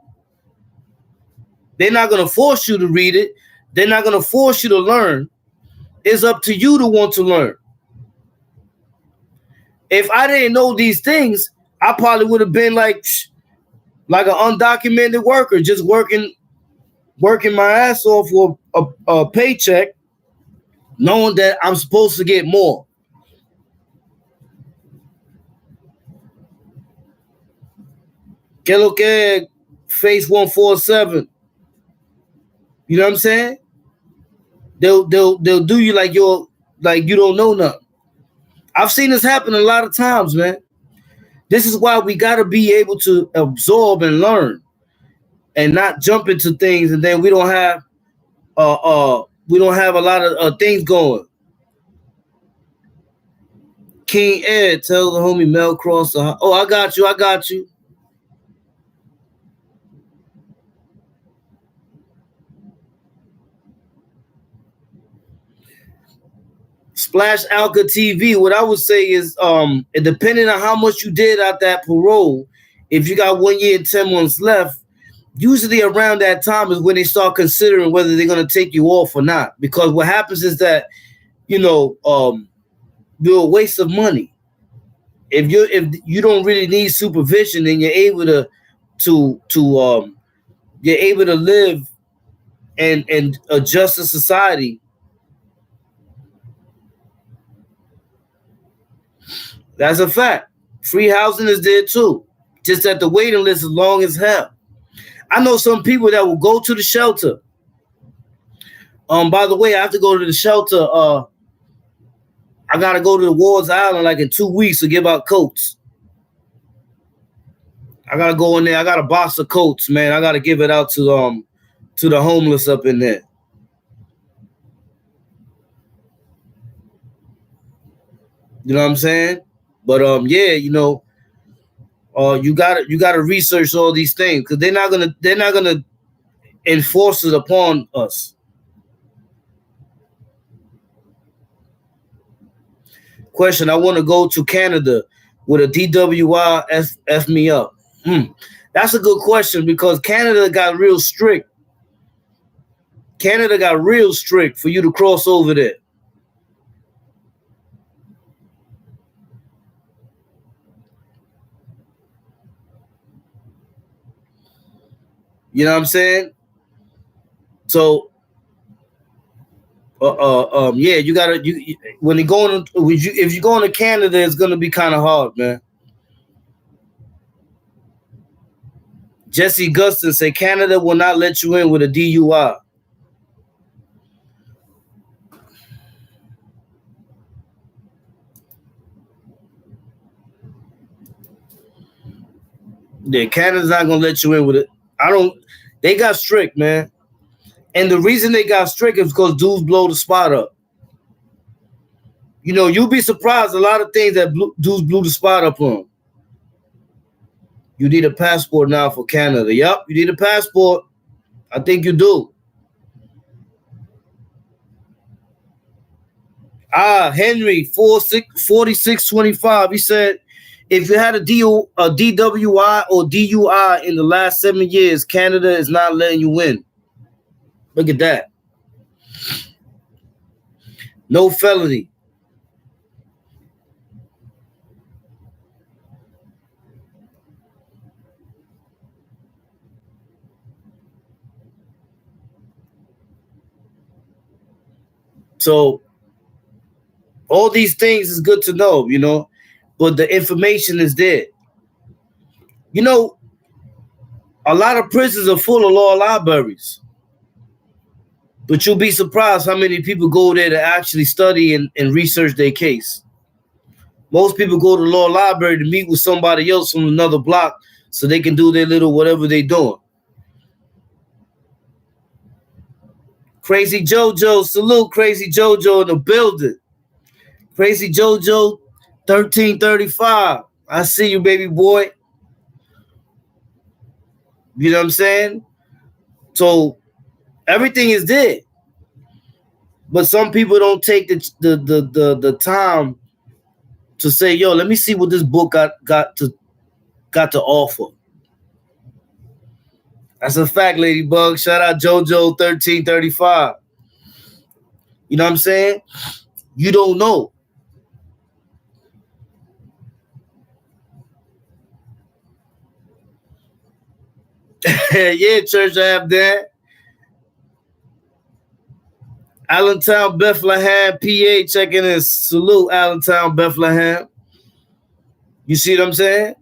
They're not going to force you to read it. They're not going to force you to learn. It's up to you to want to learn. If I didn't know these things, I probably would have been like an undocumented worker, just working my ass off for a paycheck, knowing that I'm supposed to get more. Que lo que, Face 147. You know what I'm saying? They'll do you like you don't know nothing. I've seen this happen a lot of times, man. This is why we got to be able to absorb and learn, and not jump into things, and then we don't have a lot of things going. King Ed, tell the homie Mel Cross. Oh, I got you. Splash Alka TV. What I would say is, depending on how much you did out that parole, if you got 1 year and 10 months left, usually around that time is when they start considering whether they're going to take you off or not. Because what happens is that, you're a waste of money. If you don't really need supervision, then you're able to live and adjust to society. That's a fact. Free housing is there too. Just that the waiting list is long as hell. I know some people that will go to the shelter, By the way, I have to go to the shelter. I gotta go to the Wards Island like in 2 weeks to give out coats. I gotta go in there. I got a box of coats, man. I gotta give it out to the homeless up in there. You know what I'm saying? But yeah, you know, you gotta research all these things because they're not gonna enforce it upon us. Question: I want to go to Canada with a DWI. F me up. That's a good question because Canada got real strict. Canada got real strict for you to cross over there. You know what I'm saying? So, yeah, you gotta when you going if you're going to Canada, it's gonna be kind of hard, man. Jesse Gustin say Canada will not let you in with a DUI. Yeah, Canada's not gonna let you in with it. They got strict, man. And the reason they got strict is because dudes blow the spot up. You know, you'll be surprised a lot of things that dudes blew the spot up on. You need a passport now for Canada. Yep, you need a passport. I think you do. Henry 4625. He said, if you had a DWI or DUI in the last 7 years, Canada is not letting you in. Look at that. No felony. So all these things is good to know, you know, but the information is there. You know, a lot of prisons are full of law libraries. But you'll be surprised how many people go there to actually study and research their case. Most people go to the law library to meet with somebody else from another block so they can do their little whatever they're doing. Crazy JoJo, salute Crazy JoJo in the building. Crazy JoJo 1335. I see you, baby boy. You know what I'm saying? So everything is there. But some people don't take the time to say, yo, let me see what this book got to offer. That's a fact, Ladybug. Shout out JoJo 1335. You know what I'm saying? You don't know. Yeah, Church App there. Allentown, Bethlehem, PA checking in. Salute, Allentown, Bethlehem. You see what I'm saying?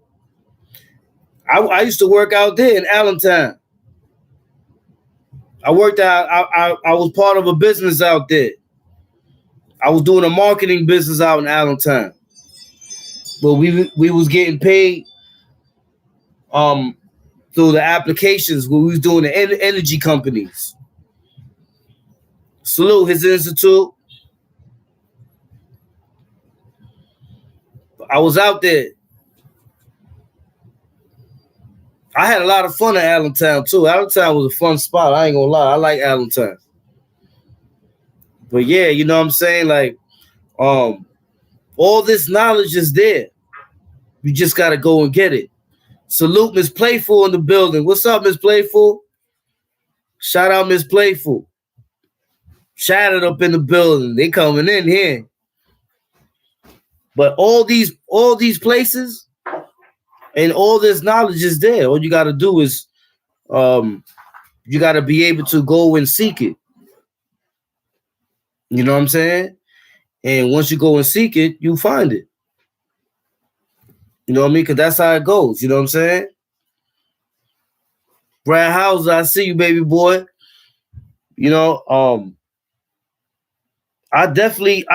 I used to work out there in Allentown. I worked out. I was part of a business out there. I was doing a marketing business out in Allentown. But we was getting paid through the applications when we was doing the energy companies. Salute his institute. I was out there. I had a lot of fun at Allentown too. Allentown was a fun spot. I ain't gonna lie. I like Allentown. But yeah, you know what I'm saying? Like, all this knowledge is there. You just gotta go and get it. Salute Miss Playful in the building. What's up, Miss Playful? Shout out Miss Playful. Shout it up in the building. They coming in here. But all these places and all this knowledge is there. All you got to do is you got to be able to go and seek it. You know what I'm saying? And once you go and seek it, you find it. You know what I mean? Because that's how it goes. You know what I'm saying? Brad Hauser, I see you, baby boy. You know, I definitely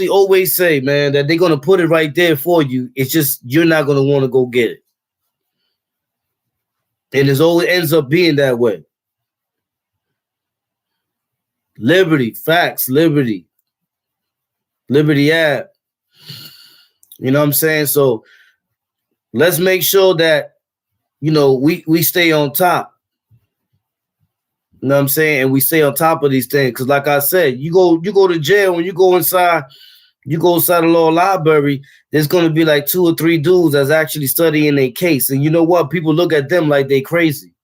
always say, man, that they're gonna put it right there for you. It's just you're not gonna want to go get it, and it always ends up being that way. Liberty, facts, Liberty app. You know what I'm saying? So let's make sure that we stay on top. You know what I'm saying? And we stay on top of these things. Cause like I said, you go to jail when you go inside the law library, there's gonna be like 2 or 3 dudes that's actually studying a case. And you know what? People look at them like they crazy.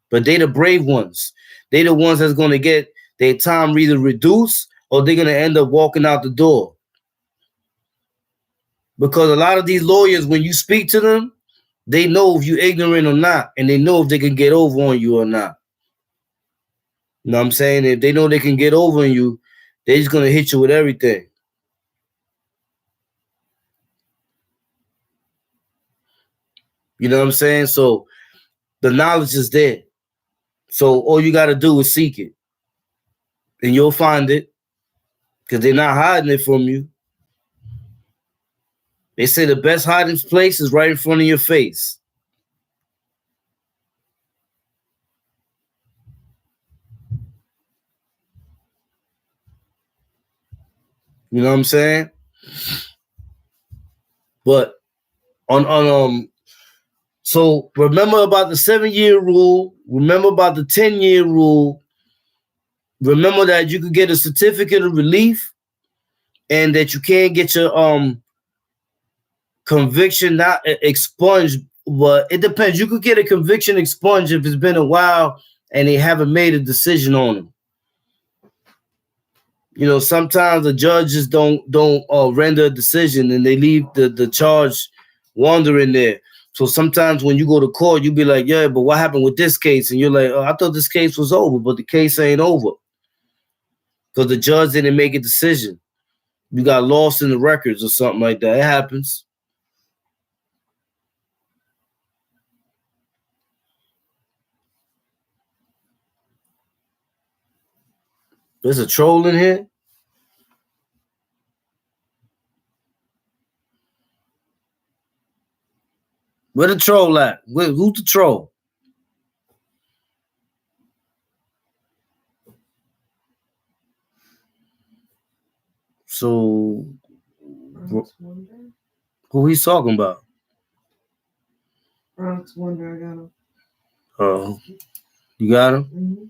But they the brave ones. They the ones that's gonna get their time either reduced or they're gonna end up walking out the door. Because a lot of these lawyers, when you speak to them, they know if you're ignorant or not, and they know if they can get over on you or not. You know what I'm saying? If they know they can get over on you, they're just gonna hit you with everything. You know what I'm saying? So the knowledge is there. So all you gotta do is seek it. And you'll find it. Because they're not hiding it from you. They say the best hiding place is right in front of your face. You know what I'm saying? But so remember about the 7-year rule, remember about the 10-year rule, remember that you could get a certificate of relief and that you can't get your conviction not expunged, but it depends. You could get a conviction expunged if it's been a while and they haven't made a decision on them. Sometimes the judges don't render a decision and they leave the charge wandering there. So sometimes when you go to court, you be like, yeah, but what happened with this case? And you're like, oh, I thought this case was over, but the case ain't over. Because the judge didn't make a decision. You got lost in the records or something like that. It happens. There's a troll in here. Where the troll at? Who's the troll? So, who he's talking about? Bronx Wonder, I got him. Oh, you got him? Mm-hmm.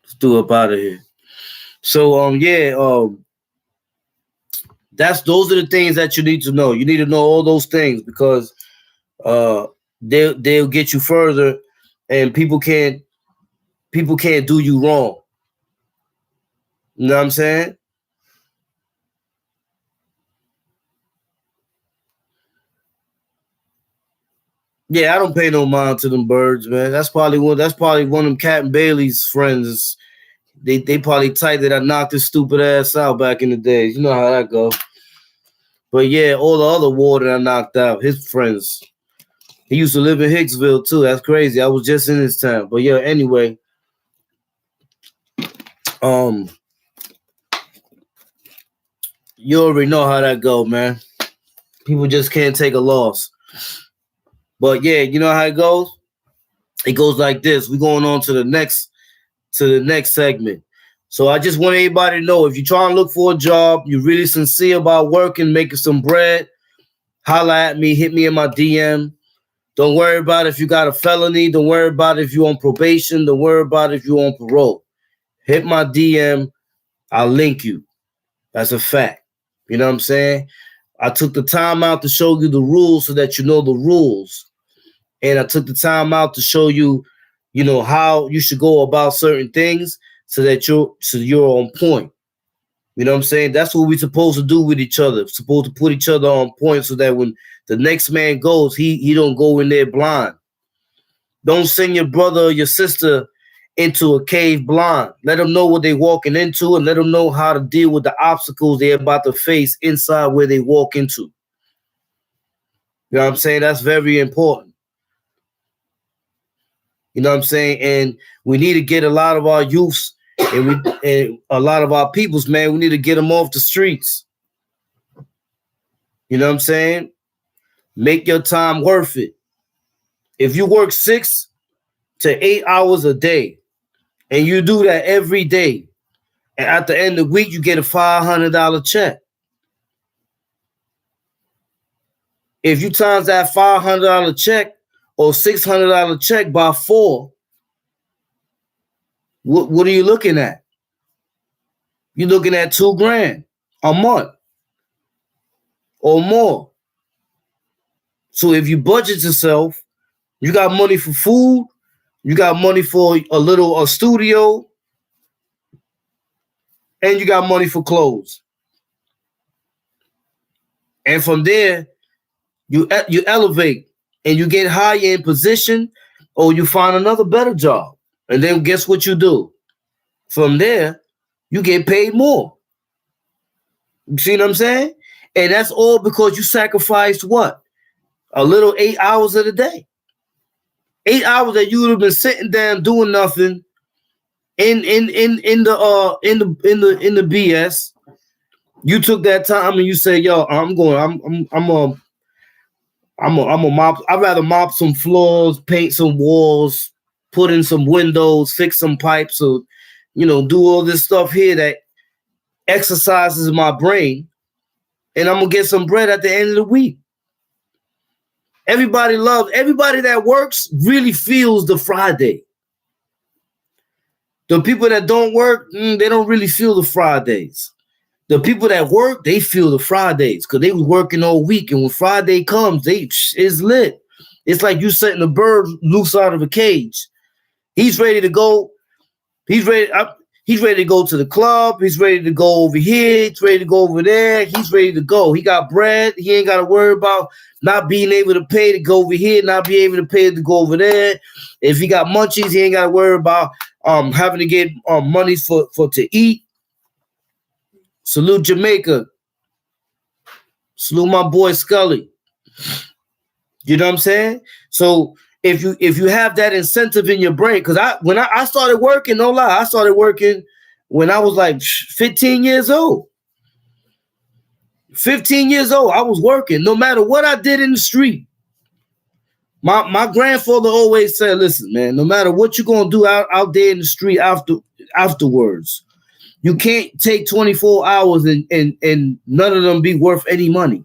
Let's do up out of here. So, those are the things that you need to know. You need to know all those things because they'll get you further, and people can't do you wrong. You know what I'm saying? Yeah, I don't pay no mind to them birds, man. That's probably one of them Captain Bailey's friends. They probably tight that I knocked this stupid ass out back in the days. You know how that go. But yeah, all the other water I knocked out, his friends. He used to live in Hicksville too. That's crazy. I was just in his town. But yeah, anyway. You already know how that go, man. People just can't take a loss. But yeah, you know how it goes? It goes like this. We're going on to the next segment. So I just want everybody to know, if you're trying to look for a job, you're really sincere about working, making some bread, holla at me, hit me in my DM. Don't worry about if you got a felony. Don't worry about if you're on probation. Don't worry about if you're on parole. Hit my DM. I'll link you. That's a fact. You know what I'm saying? I took the time out to show you the rules so that you know the rules. And I took the time out to show you, how you should go about certain things so that you're on point. You know what I'm saying? That's what we're supposed to do with each other. We're supposed to put each other on point so that when the next man goes, he don't go in there blind. Don't send your brother or your sister into a cave blind. Let them know what they're walking into and let them know how to deal with the obstacles they're about to face inside where they walk into. You know what I'm saying? That's very important. You know what I'm saying? And we need to get a lot of our youths And a lot of our peoples, man, we need to get them off the streets. You know what I'm saying? Make your time worth it. If you work 6 to 8 hours a day, and you do that every day, and at the end of the week, you get a $500 check. If you times that $500 check or $600 check by 4, what are you looking at? You're looking at $2,000 a month or more. So if you budget yourself, you got money for food, you got money for a studio, and you got money for clothes. And from there, you elevate and you get higher in position, or you find another better job. And then guess what you do? From there, you get paid more. You see what I'm saying? And that's all because you sacrificed what? A little 8 hours of the day. 8 hours that you would have been sitting down doing nothing in the BS. You took that time and you say, "Yo, I'm a mop. I'd rather mop some floors, paint some walls, put in some windows, fix some pipes, or do all this stuff here that exercises my brain, and I'm gonna get some bread at the end of the week." Everybody that works really feels the Friday. The people that don't work, they don't really feel the Fridays. The people that work, they feel the Fridays because they was working all week, and when Friday comes, it's lit. It's like you setting a bird loose out of a cage. He's ready to go. He's ready to go to the club. He's ready to go over here. He's ready to go over there. He's ready to go. He got bread. He ain't got to worry about not being able to pay to go over here, not being able to pay to go over there. If he got munchies, he ain't got to worry about having to get money for to eat. Salute Jamaica. Salute my boy Scully. You know what I'm saying? So if you have that incentive in your brain, because when I started working, no lie, I started working when I was like 15 years old. 15 years old, I was working. No matter what I did in the street. My grandfather always said, "Listen, man, no matter what you're gonna do out there in the street afterwards, you can't take 24 hours and none of them be worth any money."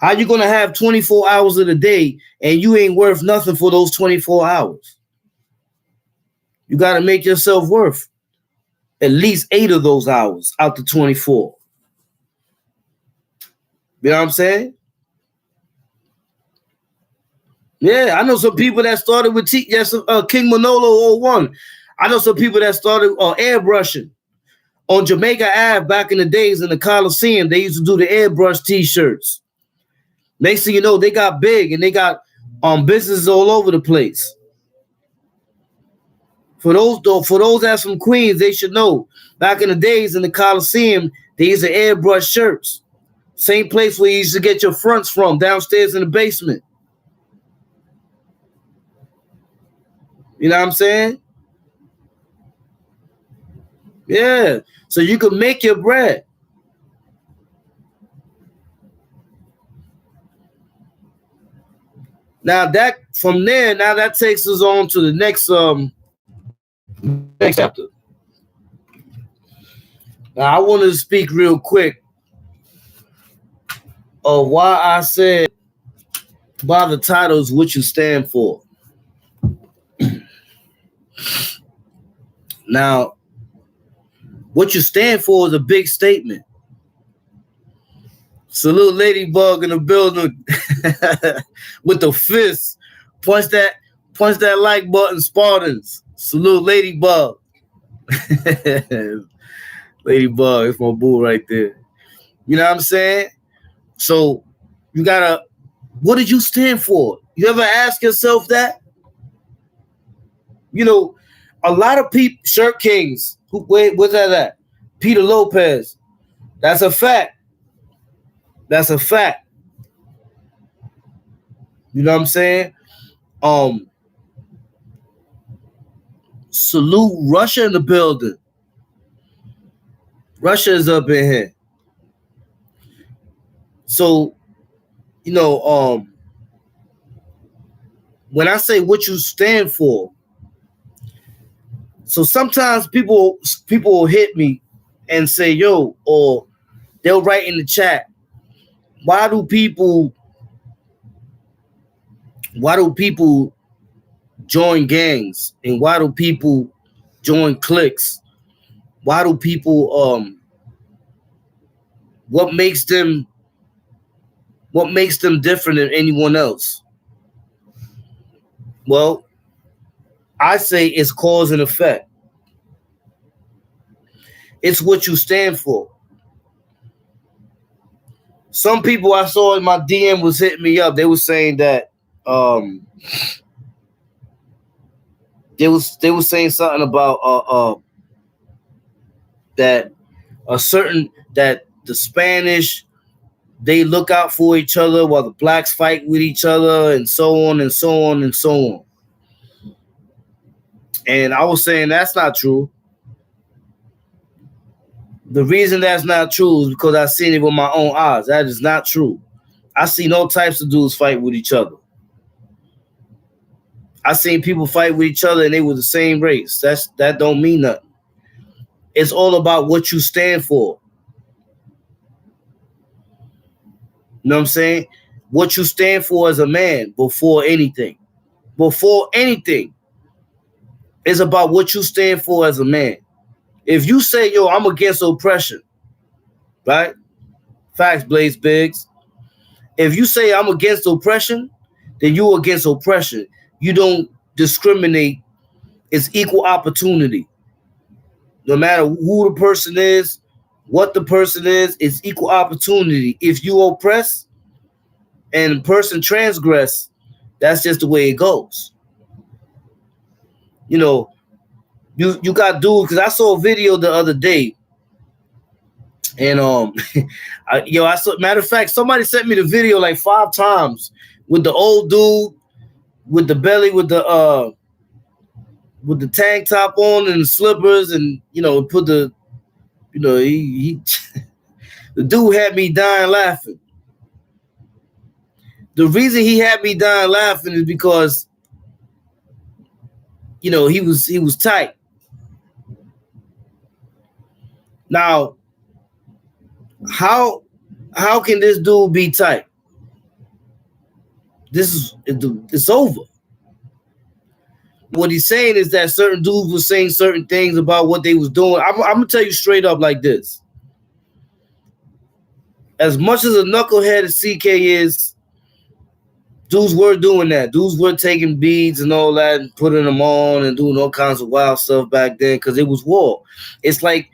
How you gonna have 24 hours of the day and you ain't worth nothing for those 24 hours? You gotta make yourself worth at least 8 of those hours out the 24. You know what I'm saying? Yeah, I know some people that started with King Manolo 01. I know some people that started airbrushing on Jamaica Ave back in the days in the Coliseum. They used to do the airbrush T-shirts. Next thing you know, they got big and they got businesses all over the place. For those that's from Queens, they should know. Back in the days in the Coliseum, they used to airbrush shirts. Same place where you used to get your fronts from, downstairs in the basement. You know what I'm saying? Yeah. So you can make your bread. Now that takes us on to the next chapter. Now I want to speak real quick of why I said by the titles what you stand for. Now, what you stand for is a big statement. Salute Ladybug in the building with the fist. Punch that like button, Spartans. Salute Ladybug. Ladybug, it's my boo right there. You know what I'm saying? So you gotta, what did you stand for? You ever ask yourself that? You know, a lot of people, Shirt Kings, what's that at? Peter Lopez. That's a fact. That's a fact. You know what I'm saying? Salute Russia in the building. Russia is up in here. So, when I say what you stand for, so sometimes people will hit me and say, yo, or they'll write in the chat, why do people join gangs, and why do people join cliques? Why do people what makes them different than anyone else? Well, I say it's cause and effect. It's what you stand for. Some people I saw in my DM was hitting me up. They were saying that they were saying something about that the Spanish, they look out for each other while the blacks fight with each other, and so on and so on and so on. And I was saying that's not true. The reason that's not true is because I've seen it with my own eyes. That is not true. I seen all types of dudes fight with each other. I seen people fight with each other and they were the same race. That don't mean nothing. It's all about what you stand for. You know what I'm saying? What you stand for as a man before anything. Before anything. It's about what you stand for as a man. If you say, yo, I'm against oppression, right? Facts, Blaze Biggs. If you say I'm against oppression, then you're against oppression. You don't discriminate. It's equal opportunity. No matter who the person is, what the person is, it's equal opportunity. If you oppress and the person transgress, that's just the way it goes. You know, you got dudes, because I saw a video the other day, and I saw, matter of fact, somebody sent me the video like 5 times with the old dude with the belly with the tank top on and the slippers, and put the he the dude had me dying laughing. The reason he had me dying laughing is because he was tight. Now, how can this dude be tight? It's over. What he's saying is that certain dudes were saying certain things about what they was doing. I'm gonna tell you straight up like this. As much as a knucklehead as CK is, dudes were doing that. Dudes were taking beads and all that and putting them on and doing all kinds of wild stuff back then because it was war. It's like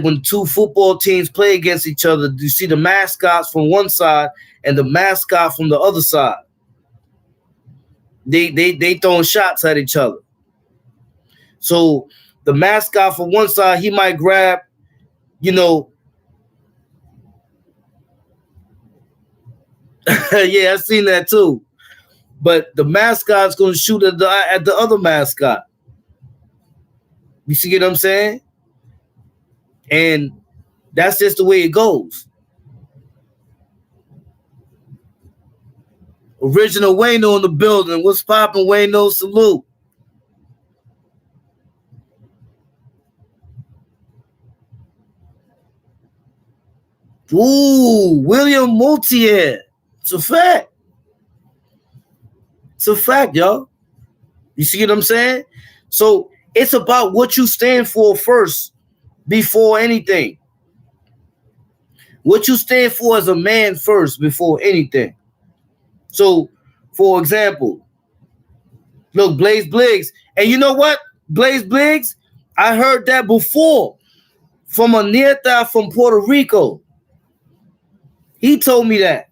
when 2 football teams play against each other, you see the mascots from one side and the mascot from the other side. They throwing shots at each other. So the mascot from one side, he might grab, yeah, I've seen that too. But the mascot's going to shoot at the other mascot. You see what I'm saying? And that's just the way it goes. Original Wayno in the building. What's poppin', Wayno? Salute. Ooh, William Moultier. It's a fact. It's a fact, y'all. You see what I'm saying? So it's about what you stand for first before anything. What you stand for as a man first before anything. So, for example, look, Blaze Biggs. And you know what? Blaze Biggs, I heard that before from a Nieta from Puerto Rico. He told me that.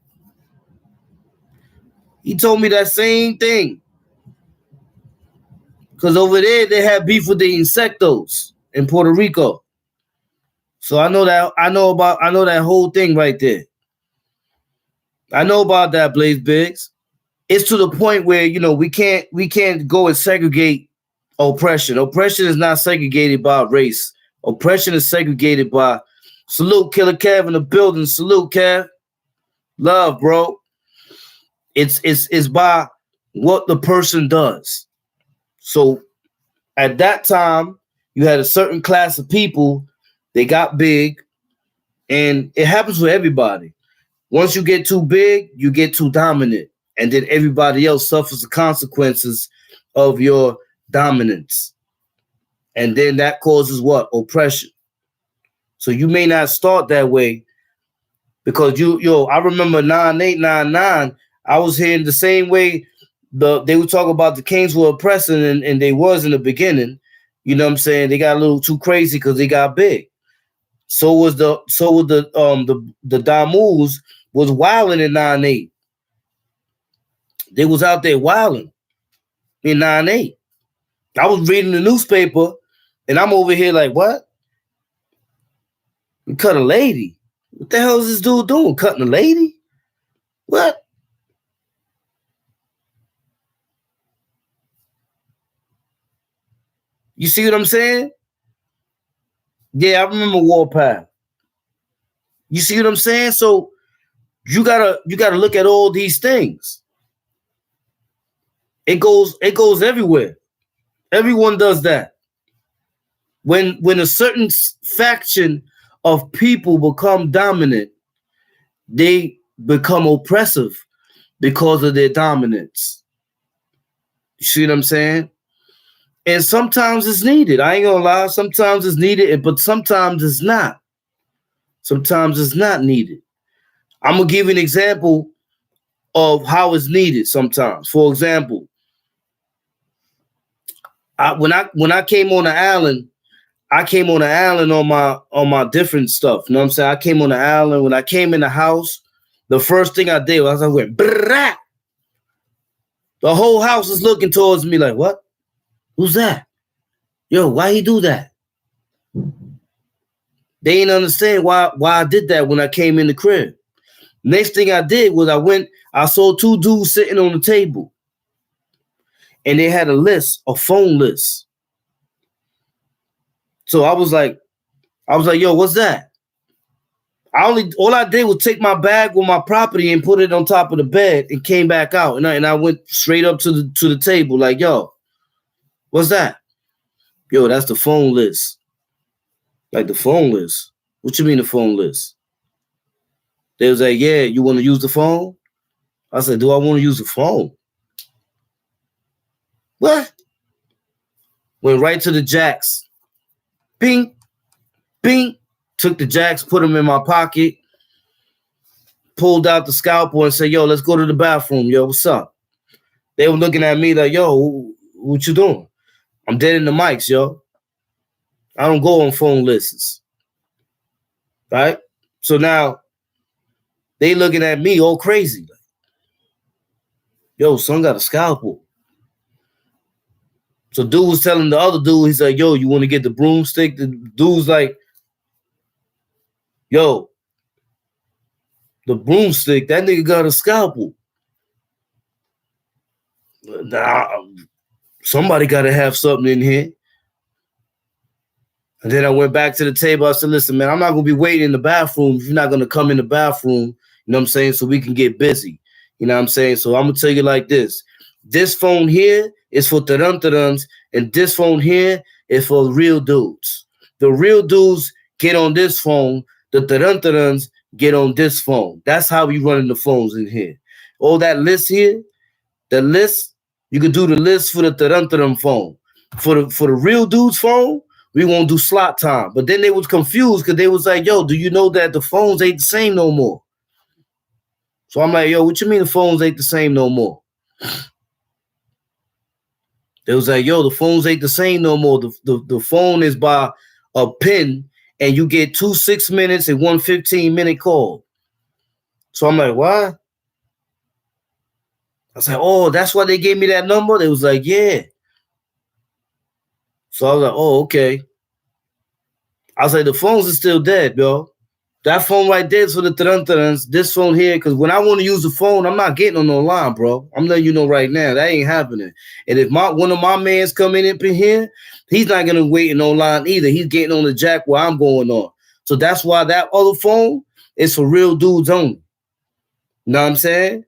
He told me that same thing. Because over there, they have beef with the insectos in Puerto Rico. So I know that whole thing right there. I know about that, Blaze Biggs. It's to the point where we can't go and segregate Oppression. Oppression is not segregated by race. Oppression is segregated by salute Killer Kev in the building. Salute Kev. Love, bro. It's by what the person does. So at that time, you had a certain class of people, they got big, and it happens with everybody. Once you get too big, you get too dominant, and then everybody else suffers the consequences of your dominance. And then that causes what? Oppression. So you may not start that way because I remember 9899, I was hearing the same way they would talk about the Kings were oppressing, and they was in the beginning. You know what I'm saying? They got a little too crazy because they got big. So was the Damus was wilding in 98. They was out there wilding in 98. I was reading the newspaper and I'm over here like, what? We cut a lady. What the hell is this dude doing? Cutting a lady? What? You see what I'm saying? Yeah, I remember Warpath. You see what I'm saying? So you gotta look at all these things. It goes everywhere. Everyone does that. When a certain faction of people become dominant, they become oppressive because of their dominance. You see what I'm saying? And sometimes it's needed. I ain't gonna lie. Sometimes it's needed, but sometimes it's not. Sometimes it's not needed. I'm gonna give you an example of how it's needed sometimes. For example, when I came on the island, I came on the island on my different stuff. You know what I'm saying? I came on the island. When I came in the house, the first thing I did was I went, brrrah! The whole house is looking towards me like, what? Who's that? Yo, why he do that? They didn't understand why I did that when I came in the crib. Next thing I did was I saw two dudes sitting on the table. And they had a phone list. So I was like, yo, what's that? All I did was take my bag with my property and put it on top of the bed and came back out. And I went straight up to the table like, yo, what's that? Yo, that's the phone list. Like the phone list. What you mean the phone list? They was like, yeah, you want to use the phone? I said, do I want to use the phone? What? Went right to the jacks. Bing, bing. Took the jacks, put them in my pocket. Pulled out the scalpel and said, yo, let's go to the bathroom. Yo, what's up? They were looking at me like, yo, what you doing? I'm dead in the mics, yo. I don't go on phone lists. Right? So now they looking at me all crazy. Like, yo, son got a scalpel. So dude was telling the other dude, he's like, yo, you want to get the broomstick? The dude's like, yo, the broomstick, that nigga got a scalpel. Nah, somebody got to have something in here. And then I went back to the table. I said, listen, man, I'm not going to be waiting in the bathroom if you're not going to come in the bathroom, you know what I'm saying, so we can get busy. You know what I'm saying? So I'm going to tell you like this. This phone here is for tarantadans, and this phone here is for real dudes. The real dudes get on this phone. The tarantadans get on this phone. That's how we running the phones in here. All that list here, the list, you could do the list for the tarantadan phone. For the real dude's phone, we won't do slot time. But then they was confused because they was like, yo, do you know that the phones ain't the same no more? So I'm like, yo, what you mean the phones ain't the same no more? They was like, yo, the phones ain't the same no more. The phone is by a pin, and you get 2 6-minute and 1 15-minute call. So I'm like, what? I was like, oh, that's why they gave me that number? They was like, yeah. So I was like, oh, okay. I was like, the phones are still dead, yo. That phone right there is for the tarantarans. This phone here, because when I want to use the phone, I'm not getting on no line, bro. I'm letting you know right now. That ain't happening. And if one of my mans coming up in here, he's not going to wait in no line either. He's getting on the jack where I'm going on. So that's why that other phone is for real dudes only. You know what I'm saying?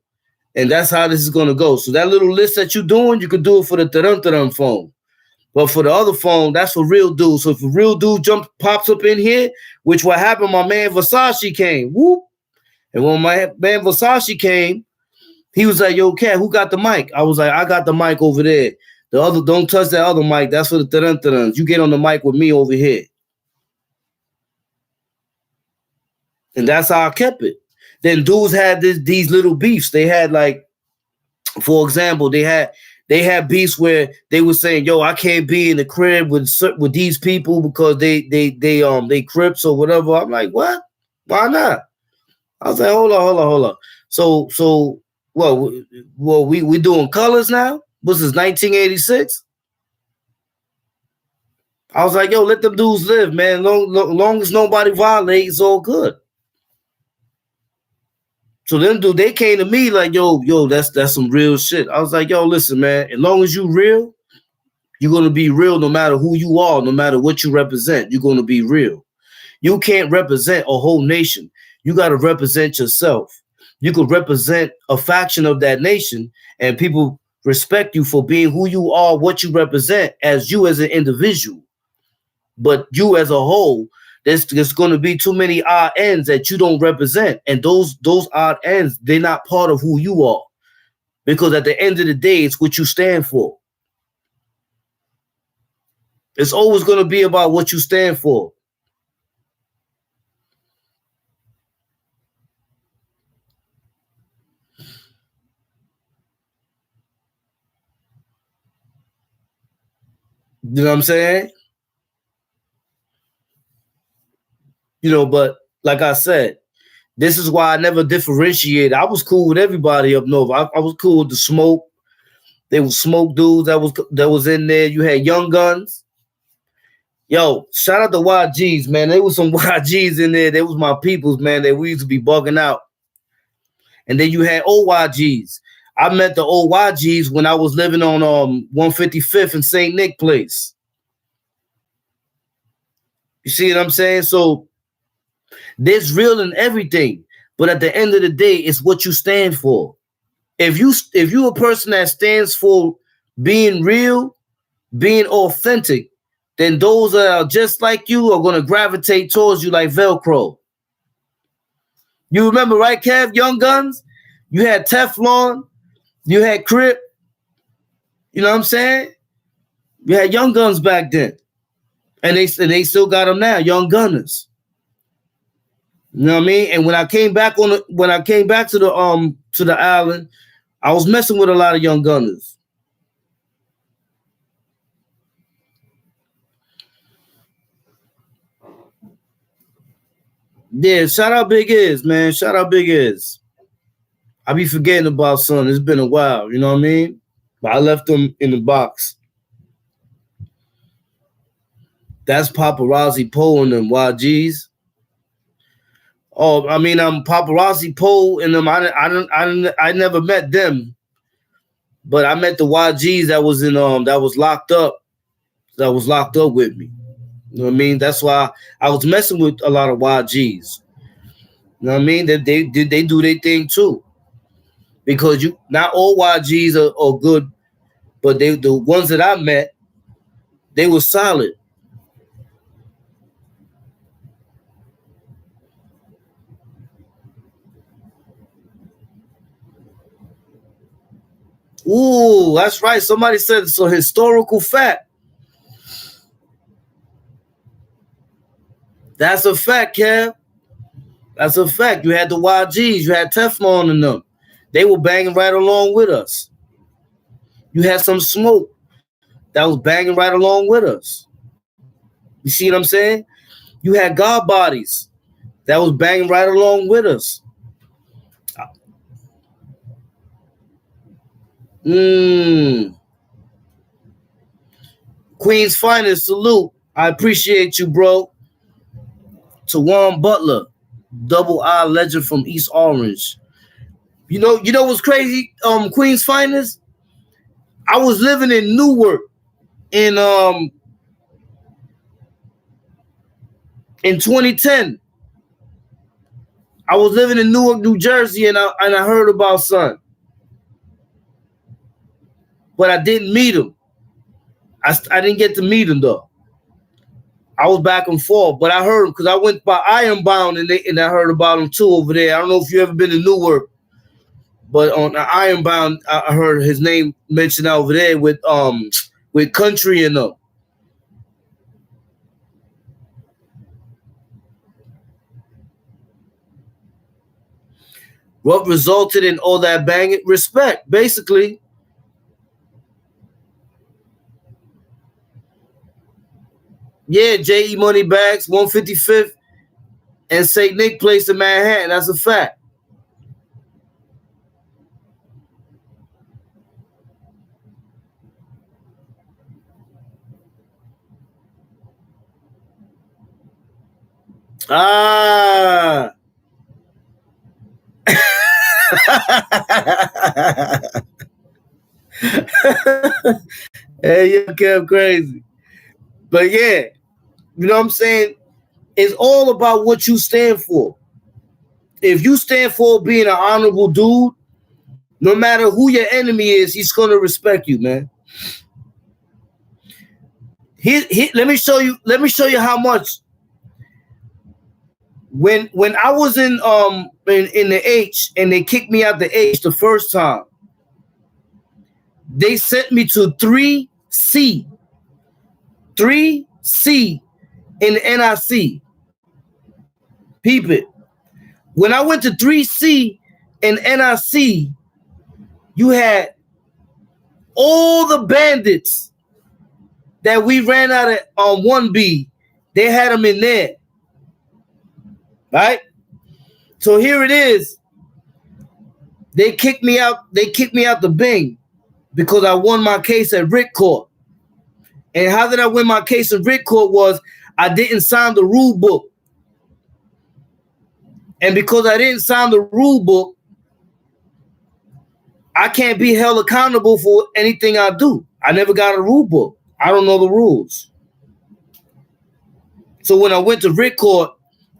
And that's how this is going to go. So that little list that you're doing, you could do it for the tarantaran phone. But for the other phone, that's for real dudes. So if a real dude pops up in here, which what happened, my man Versace came. Whoop. And when my man Versace came, he was like, yo, Cat, who got the mic? I was like, I got the mic over there. The other, don't touch that other mic. That's for the tarantarans. You get on the mic with me over here. And that's how I kept it. Then dudes had these little beefs. They had like, for example, they had beefs where they were saying, "Yo, I can't be in the crib with these people because they Crips or whatever." I'm like, "What? Why not?" I was like, "Hold on." So, we doing colors now? What's this, 1986? I was like, "Yo, let them dudes live, man. Long as nobody violates, it's all good." So them dude, they came to me like, yo, that's some real shit. I was like, yo, listen, man, as long as you real, you're gonna be real no matter who you are, no matter what you represent, you're gonna be real. You can't represent a whole nation. You gotta represent yourself. You could represent a faction of that nation, and people respect you for being who you are, what you represent as you as an individual. But you as a whole, there's going to be too many odd ends that you don't represent. And those odd ends, they're not part of who you are. Because at the end of the day, it's what you stand for. It's always going to be about what you stand for. You know what I'm saying? You know, but like I said, this is why I never differentiated. I was cool with everybody up north. I was cool with the smoke. There was smoke dudes that was in there. You had Young Guns. Yo, shout out to YGs, man. There was some YGs in there. They was my peoples, man. That we used to be bugging out. And then you had OYGs. I met the OYGs when I was living on 155th in St. Nick Place. You see what I'm saying? So there's real in everything, but at the end of the day, it's what you stand for. If you a person that stands for being real, being authentic, then those that are just like you are going to gravitate towards you like Velcro. You remember, right, Kev? Young Guns? You had Teflon. You had Crip. You know what I'm saying? You had Young Guns back then. And they still got them now, Young Gunners. You know what I mean? And when I came back to the island, I was messing with a lot of Young Gunners. Yeah, shout out Big Iz, man. Shout out Big Iz. I be forgetting about son. It's been a while, you know what I mean? But I left them in the box. That's Paparazzi Poe and them YGs. Oh, I mean, Paparazzi Poe and them. I never met them, but I met the YGs that was in that was locked up with me. You know what I mean? That's why I was messing with a lot of YGs. You know what I mean? They do their thing too, because not all YGs are good, but the ones that I met, they were solid. Ooh, that's right. Somebody said it's a historical fact. That's a fact, Kev. That's a fact. You had the YGs, you had Teflon in them. They were banging right along with us. You had some smoke that was banging right along with us. You see what I'm saying? You had God Bodies that was banging right along with us. Queen's Finest, salute. I appreciate you, bro. To Warren Butler. Double I legend from East Orange. You know what's crazy? Queen's Finest. I was living in Newark in 2010. I was living in Newark, New Jersey, and I heard about Son. But I didn't meet him. I didn't get to meet him though. I was back and forth, but I heard him because I went by Ironbound and I heard about him too over there. I don't know if you ever been to Newark, but on Ironbound, I heard his name mentioned over there with Country and them. What resulted in all that banging? Respect, basically. Yeah, J.E. Moneybags, 155th, and St. Nick Place in Manhattan. That's a fact. Ah. Hey, you kept crazy. But yeah, you know what I'm saying? It's all about what you stand for. If you stand for being an honorable dude, no matter who your enemy is, he's gonna respect you, man. Let me show you how much. When I was in the H and they kicked me out the H the first time, they sent me to 3C. 3C in the NIC. Peep it. When I went to 3C in NIC, you had all the bandits that we ran out of on 1B. They had them in there. Right? So here it is. They kicked me out. They kicked me out the Bing because I won my case at Writ Court. And how did I win my case at Writ Court was I didn't sign the rule book. And because I didn't sign the rule book, I can't be held accountable for anything I do. I never got a rule book. I don't know the rules. So when I went to Writ Court,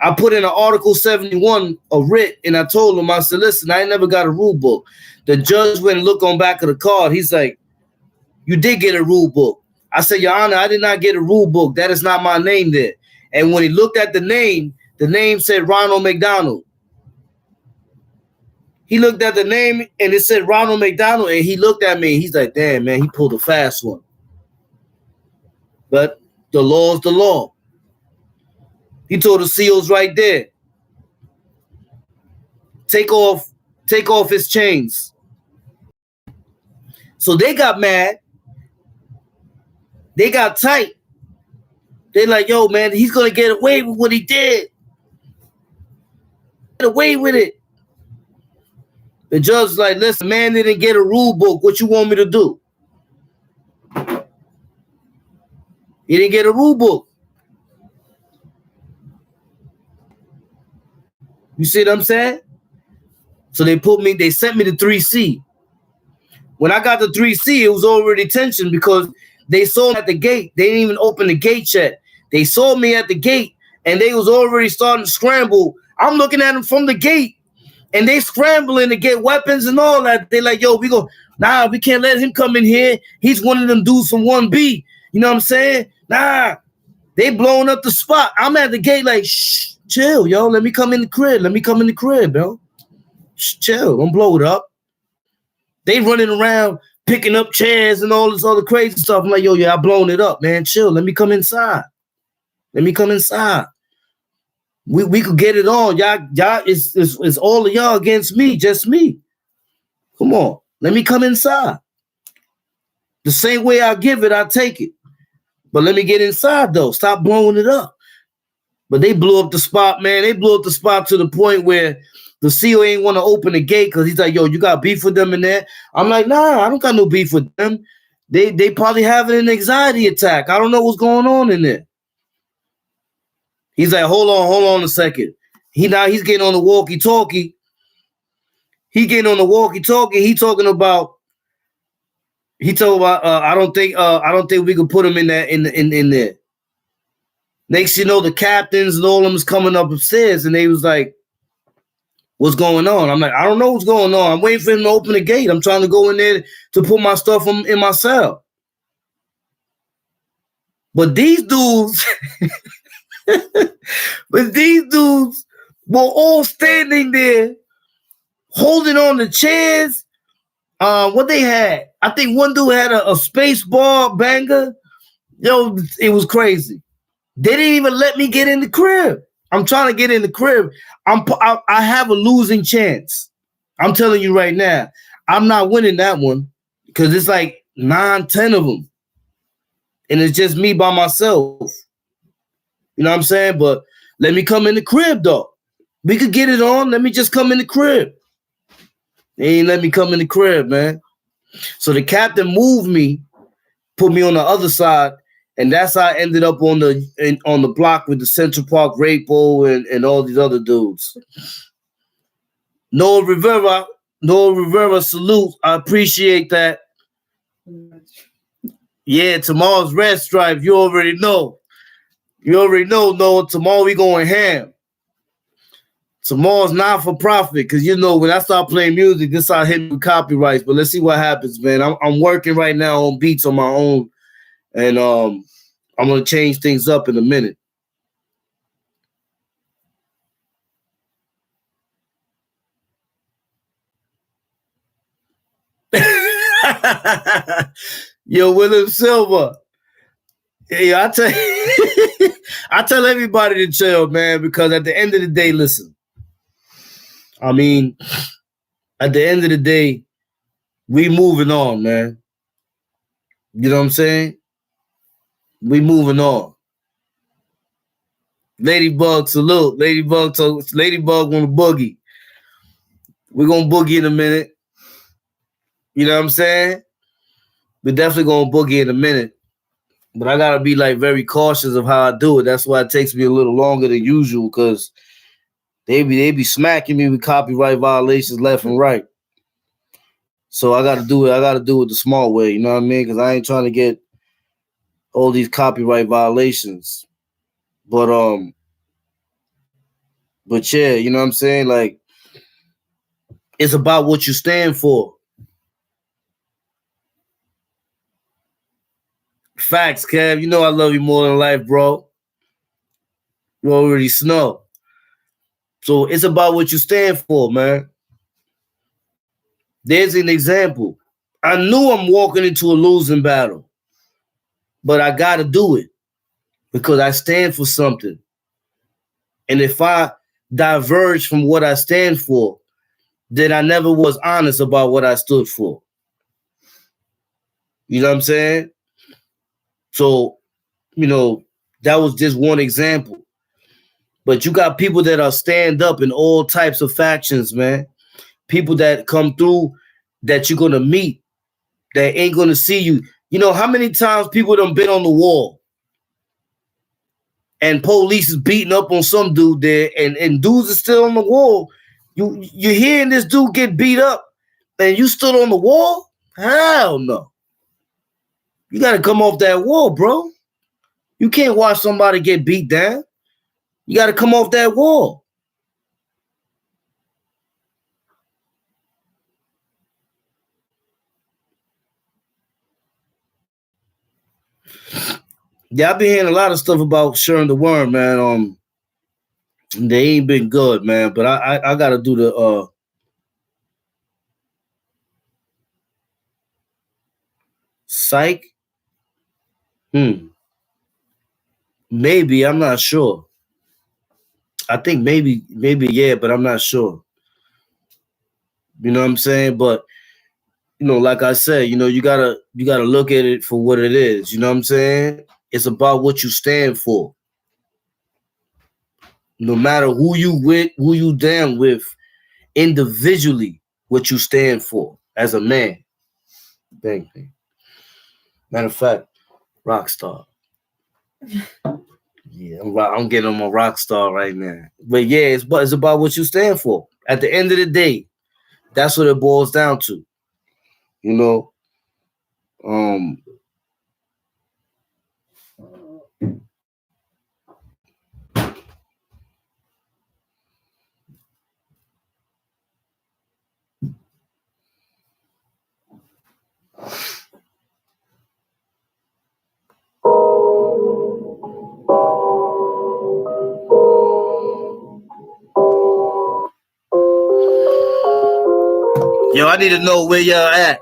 I put in an Article 71 of writ, and I told him, I said, listen, I ain't never got a rule book. The judge went and looked on back of the card. He's like, you did get a rule book. I said, Your Honor, I did not get a rule book. That is not my name there. And when he looked at the name said Ronald McDonald. He looked at the name, and it said Ronald McDonald, and he looked at me. He's like, damn, man, he pulled a fast one. But the law is the law. He told the SEALs right there, take off his chains. So they got mad. They got tight. They're like, yo, man, he's going to get away with what he did. Get away with it. The judge's like, listen, man didn't get a rule book. What you want me to do? He didn't get a rule book. You see what I'm saying? So they sent me to 3C. When I got to 3C, it was already tension because they saw me at the gate. They didn't even open the gate yet. They saw me at the gate and they was already starting to scramble. I'm looking at them from the gate and they scrambling to get weapons and all that. They like, yo, we can't let him come in here. He's one of them dudes from 1B. You know what I'm saying? Nah, they blowing up the spot. I'm at the gate like, shh, chill, yo. Let me come in the crib. Yo. Shh, chill. Don't blow it up. They running around picking up chairs and all this other crazy stuff. I'm like, yo, yeah, I blown it up, man. Chill. Let me come inside. We could get it on. Y'all, it's all of y'all against me, just me. Come on. Let me come inside. The same way I give it, I take it. But let me get inside, though. Stop blowing it up. But they blew up the spot, man. They blew up the spot to the point where the CO ain't want to open the gate because he's like, yo, you got beef with them in there? I'm like, nah, I don't got no beef with them. They probably having an anxiety attack. I don't know what's going on in there. He's like, hold on a second. He's getting on the walkie-talkie. He getting on the walkie-talkie. He talking about. I don't think we can put him in there. Next, you know, the captains and all of them is coming up upstairs, and they was like, "What's going on?" I'm like, "I don't know what's going on. I'm waiting for him to open the gate. I'm trying to go in there to put my stuff in my cell." But these dudes, were all standing there, holding on the chairs. What they had? I think one dude had a space bar banger. Yo, it was crazy. They didn't even let me get in the crib. I'm trying to get in the crib. I have a losing chance. I'm telling you right now. I'm not winning that one because it's like 9, 10 of them. And it's just me by myself. You know what I'm saying? But let me come in the crib, though. We could get it on. Let me just come in the crib. They ain't let me come in the crib, man. So the captain moved me, put me on the other side, and that's how I ended up on the block with the Central Park Rapo and all these other dudes. Noah Rivera, salute. I appreciate that. Yeah, tomorrow's Red Stripe. You already know. Noah. Tomorrow we going ham. Tomorrow's not for profit because you know when I start playing music, this I hit with copyrights. But let's see what happens, man. I'm working right now on beats on my own, and I'm gonna change things up in a minute. Yo, William Silva. Yeah, I tell everybody to chill, man, because at the end of the day, listen. I mean, at the end of the day, we moving on, man. You know what I'm saying? We moving on. Ladybug, salute. Ladybug want to boogie. We're going to boogie in a minute. You know what I'm saying? We're definitely going to boogie in a minute. But I got to be like very cautious of how I do it. That's why it takes me a little longer than usual because they be smacking me with copyright violations left and right. So I got to do it the small way. You know what I mean? Because I ain't trying to get all these copyright violations. But yeah, you know what I'm saying? Like, it's about what you stand for. Facts, Kev. You know I love you more than life, bro. You already know. So it's about what you stand for, man. There's an example. I knew I'm walking into a losing battle, but I got to do it because I stand for something. And if I diverge from what I stand for, then I never was honest about what I stood for. You know what I'm saying? So, you know, that was just one example. But you got people that are stand up in all types of factions, man. People that come through that you're going to meet that ain't going to see you. You know, how many times people done been on the wall and police is beating up on some dude there and dudes are still on the wall. You're hearing this dude get beat up and you stood on the wall? Hell no. You got to come off that wall, bro. You can't watch somebody get beat down. You got to come off that wall. Yeah, I've been hearing a lot of stuff about Sharon the Worm, man. They ain't been good, man. But I got to do the psych. Maybe, I'm not sure. I think maybe yeah, but I'm not sure. You know what I'm saying? But you know, like I said, you know, you gotta look at it for what it is. You know what I'm saying? It's about what you stand for. No matter who you with, who you down with, individually, what you stand for as a man. Bang. Matter of fact, Rockstar. Yeah, I'm getting on my rock star right now. But yeah, it's about what you stand for. At the end of the day, that's what it boils down to. You know, yo, I need to know where y'all at.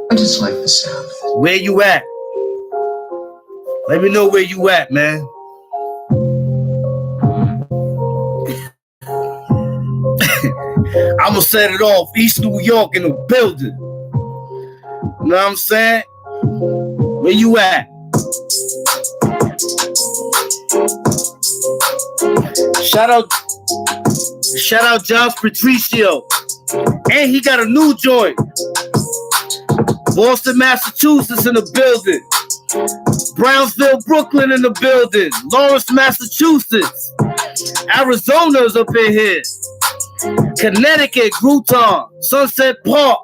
I just like the sound. Where you at? Let me know where you at, man. I'm gonna set it off. East New York in the building. You know what I'm saying? Where you at? Shout out Josh Patricio. And he got a new joint. Boston, Massachusetts in the building. Brownsville, Brooklyn in the building. Lawrence, Massachusetts. Arizona's up in here. Connecticut, Groton, Sunset Park.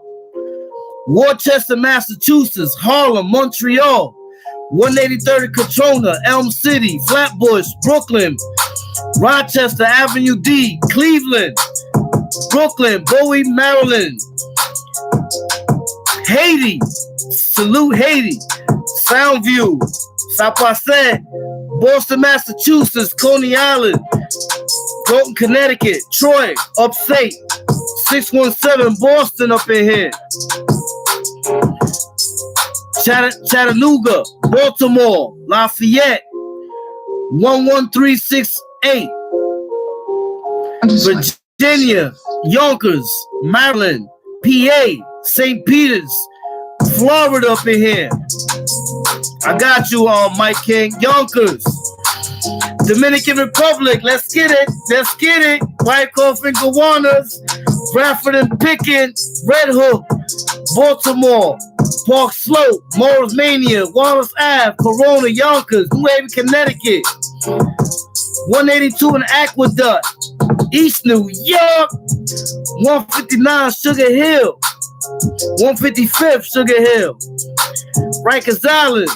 Worcester, Massachusetts. Harlem, Montreal. 183rd Katrona, Elm City, Flatbush, Brooklyn. Rochester, Avenue D, Cleveland. Brooklyn, Bowie, Maryland. Haiti, salute Haiti. Soundview, South Passaic, Boston, Massachusetts, Coney Island, Groton, Connecticut, Troy, upstate, 617 Boston up in here. Chattanooga, Baltimore, Lafayette, 11368. Virginia, Yonkers, Maryland, PA, St. Peters, Florida up in here. I got you on, Mike King. Yonkers, Dominican Republic. Let's get it. Let's get it. Wyckoff and Gowanus, Bradford and Pickens, Red Hook, Baltimore, Park Slope, Morris Mania, Wallace Ave, Corona, Yonkers, New Haven, Connecticut, 182 in Aqueduct, East New York, 159 Sugar Hill, 155th Sugar Hill, Rikers Island,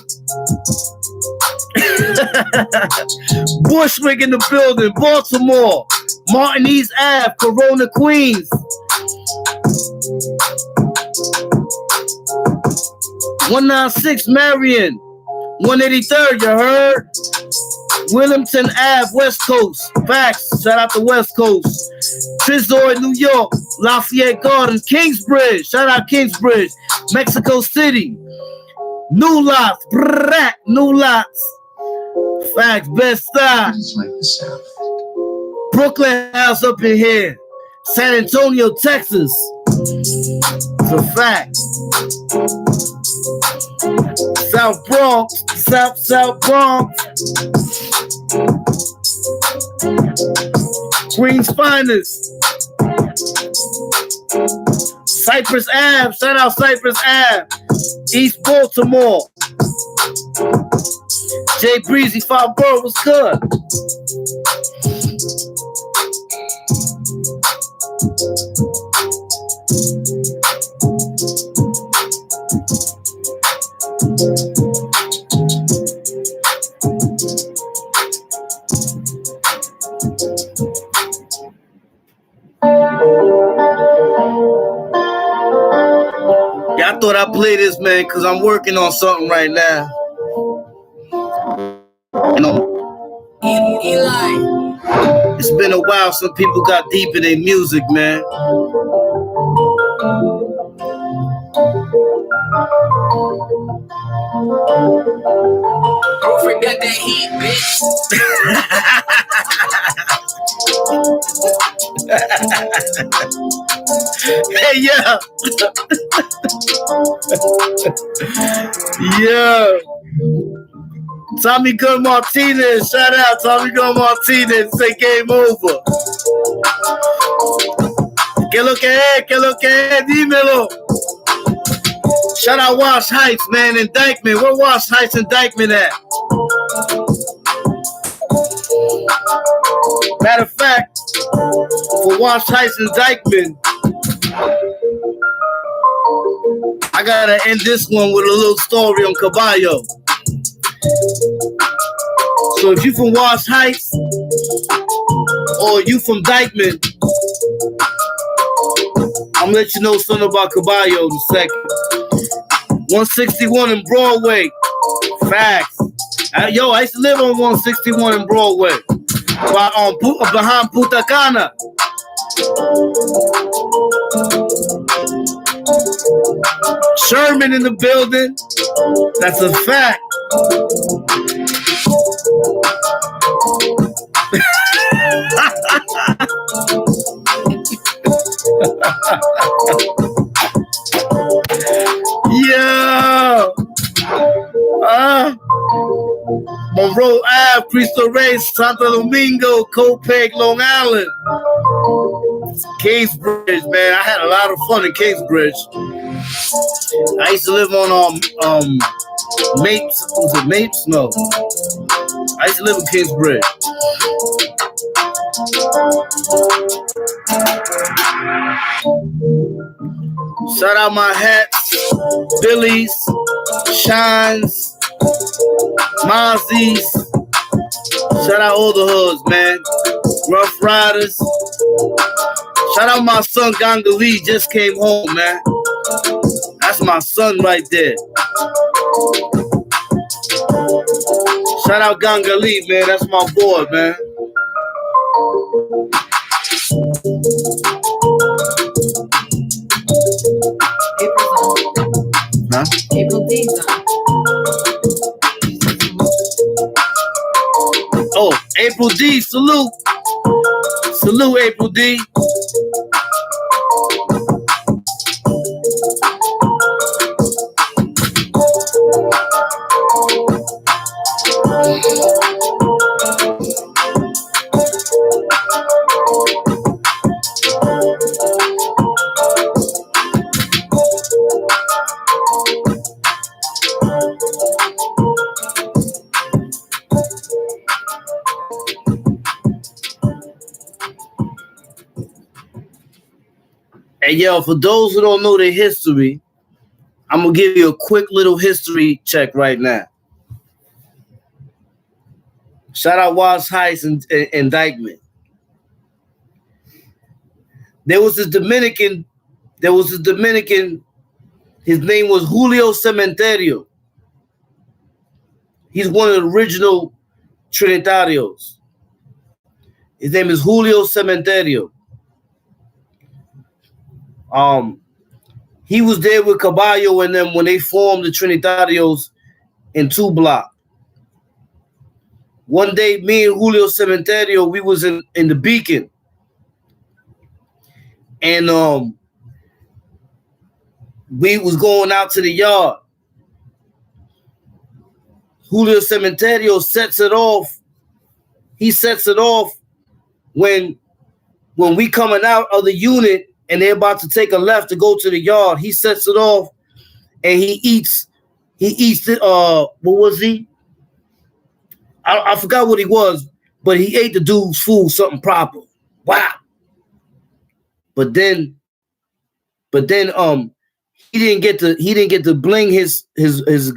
Bushwick in the building, Baltimore, Martin East Ave, Corona, Queens, 196 Marion, 183rd, you heard? Williamson Ave, West Coast. Facts. Shout out to West Coast. Trezor, New York. Lafayette Gardens. Kingsbridge. Shout out Kingsbridge. Mexico City. New Lots. Brrrr, New Lots. Facts. Best style. Like the sound. Brooklyn House up in here. San Antonio, Texas. It's a fact. South Bronx, South Bronx, Queens Finest, Cypress Ave, shout out Cypress Ave, East Baltimore, Jay Breezy, 5 Borough, what's good? Yeah, I thought I'd play this, man, because I'm working on something right now. You know, it's been a while since people got deep in their music, man. Girlfriend got that heat, bitch. Hey, yeah. Yeah. Tommy Gunn Martinez, shout out Tommy Gunn Martinez, say game over. Que lo que es, dímelo. Shout out Wash Heights, man, in Dykeman. Where Wash Heights and Dykeman at? Matter of fact, for Wash Heights and Dykeman, I gotta end this one with a little story on Caballo. So if you from Wash Heights or you from Dykeman, I'm gonna let you know something about Caballo in a second. 161 in Broadway. Facts. I used to live on 161 in Broadway. Behind Punta Cana. Sherman in the building. That's a fact. Yeah. Monroe Ave, Cristo Rey, Santo Domingo, Copeg, Long Island. Kingsbridge, man. I had a lot of fun in Kingsbridge. I used to live on Mapes. Was it Mapes? No. I used to live in Kingsbridge. Shout out my hats, Billy's, Shines, Mozzie's. Shout out all the hoods, man. Rough Riders. Shout out my son Ganga Lee, just came home, man. That's my son right there. Shout out Ganga Lee, man. That's my boy, man. Huh? April D's on. Oh, April D, salute. Salute, April D. And yo, for those who don't know the history, I'm gonna give you a quick little history check right now. Shout out Wash Heights and Dykeman. There was a Dominican. His name was Julio Cementerio. He's one of the original Trinitarios. His name is Julio Cementerio. He was there with Caballo and them when they formed the Trinitarios in 2 Block. One day, me and Julio Cementerio, we was in the Beacon. And we was going out to the yard. Julio Cementerio sets it off. He sets it off when we coming out of the unit and they're about to take a left to go to the yard. He sets it off and he eats it. What was he? I forgot what he was, but he ate the dude's food, something proper. Wow. But then he didn't get to bling his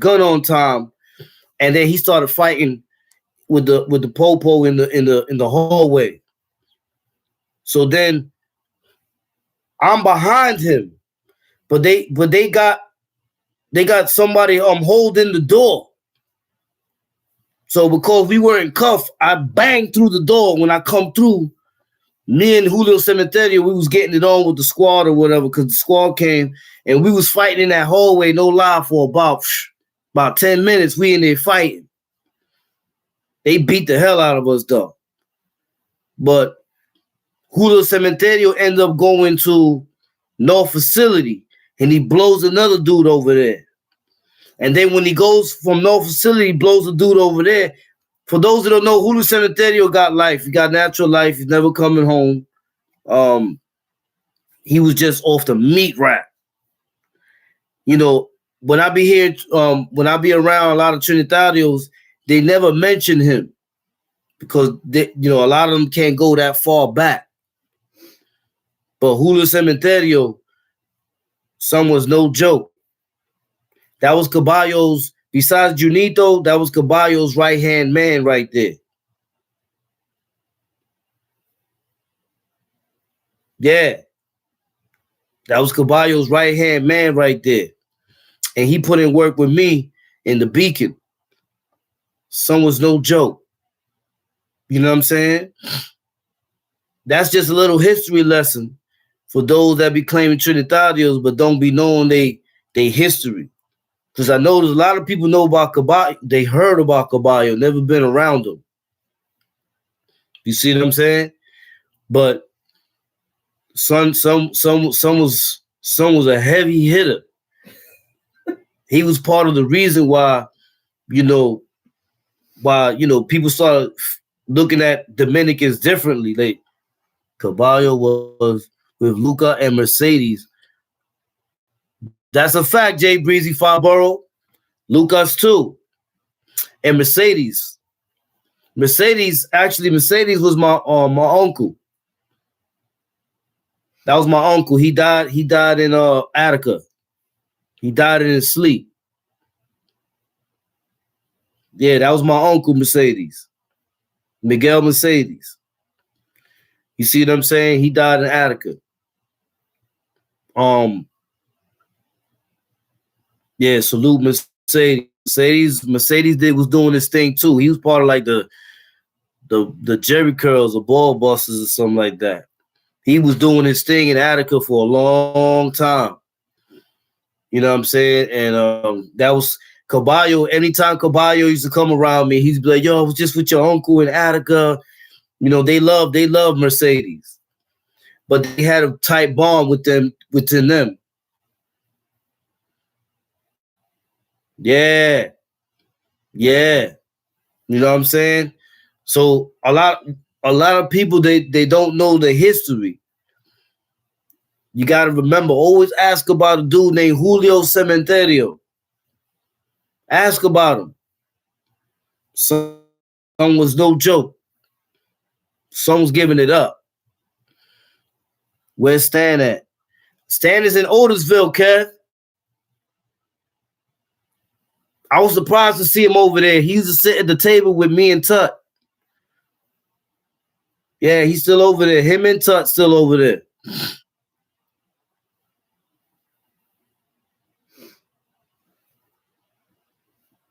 gun on time, and then he started fighting with the popo in the hallway. So then I'm behind him, but they got somebody holding the door. So because we were in cuff, I banged through the door. When I come through, me and Julio Cementerio, we was getting it on with the squad or whatever, because the squad came and we was fighting in that hallway, no lie, for about 10 minutes. We in there fighting. They beat the hell out of us though. But Julio Cementerio ended up going to North Facility and he blows another dude over there. And then when he goes from North Facility, he blows a dude over there. For those that don't know, Julio Cementerio got life. He got natural life. He's never coming home. He was just off the meat rack. You know, when I be here, when I be around a lot of Trinitarios, they never mention him. because they, you know, a lot of them can't go that far back. But Julio Cementerio, son was no joke. That was Caballo's, besides Junito, that was Caballo's right-hand man right there. Yeah. That was Caballo's right-hand man right there. And he put in work with me in the Beacon. Son was no joke. You know what I'm saying? That's just a little history lesson for those that be claiming Trinitarios but don't be knowing they history. Because I know there's a lot of people know about Caballo. They heard about Caballo, never been around him. You see what I'm saying? But son was a heavy hitter. He was part of the reason why, people started looking at Dominicans differently. Like Caballo was with Luca and Mercedes. That's a fact, Jay Breezy Farborough. Lucas too. And Mercedes. Mercedes was my uncle. That was my uncle. He died in Attica. He died in his sleep. Yeah, that was my uncle Mercedes. Miguel Mercedes. You see what I'm saying? He died in Attica. Yeah, salute Mercedes. Mercedes was doing this thing too. He was part of like the Jerry Curls or Ball Busters or something like that. He was doing his thing in Attica for a long time. You know what I'm saying? And that was Caballo. Anytime Caballo used to come around me, he'd be like, yo, I was just with your uncle in Attica. You know, they love Mercedes. But they had a tight bond within them. Yeah. Yeah. You know what I'm saying? So a lot of people they don't know the history. You gotta remember, always ask about a dude named Julio Cementerio. Ask about him. Son was no joke. Son was giving it up. Where's Stan at? Stan is in Otisville, Kev. I was surprised to see him over there. He used to sit at the table with me and Tut. Yeah, he's still over there. Him and Tut still over there.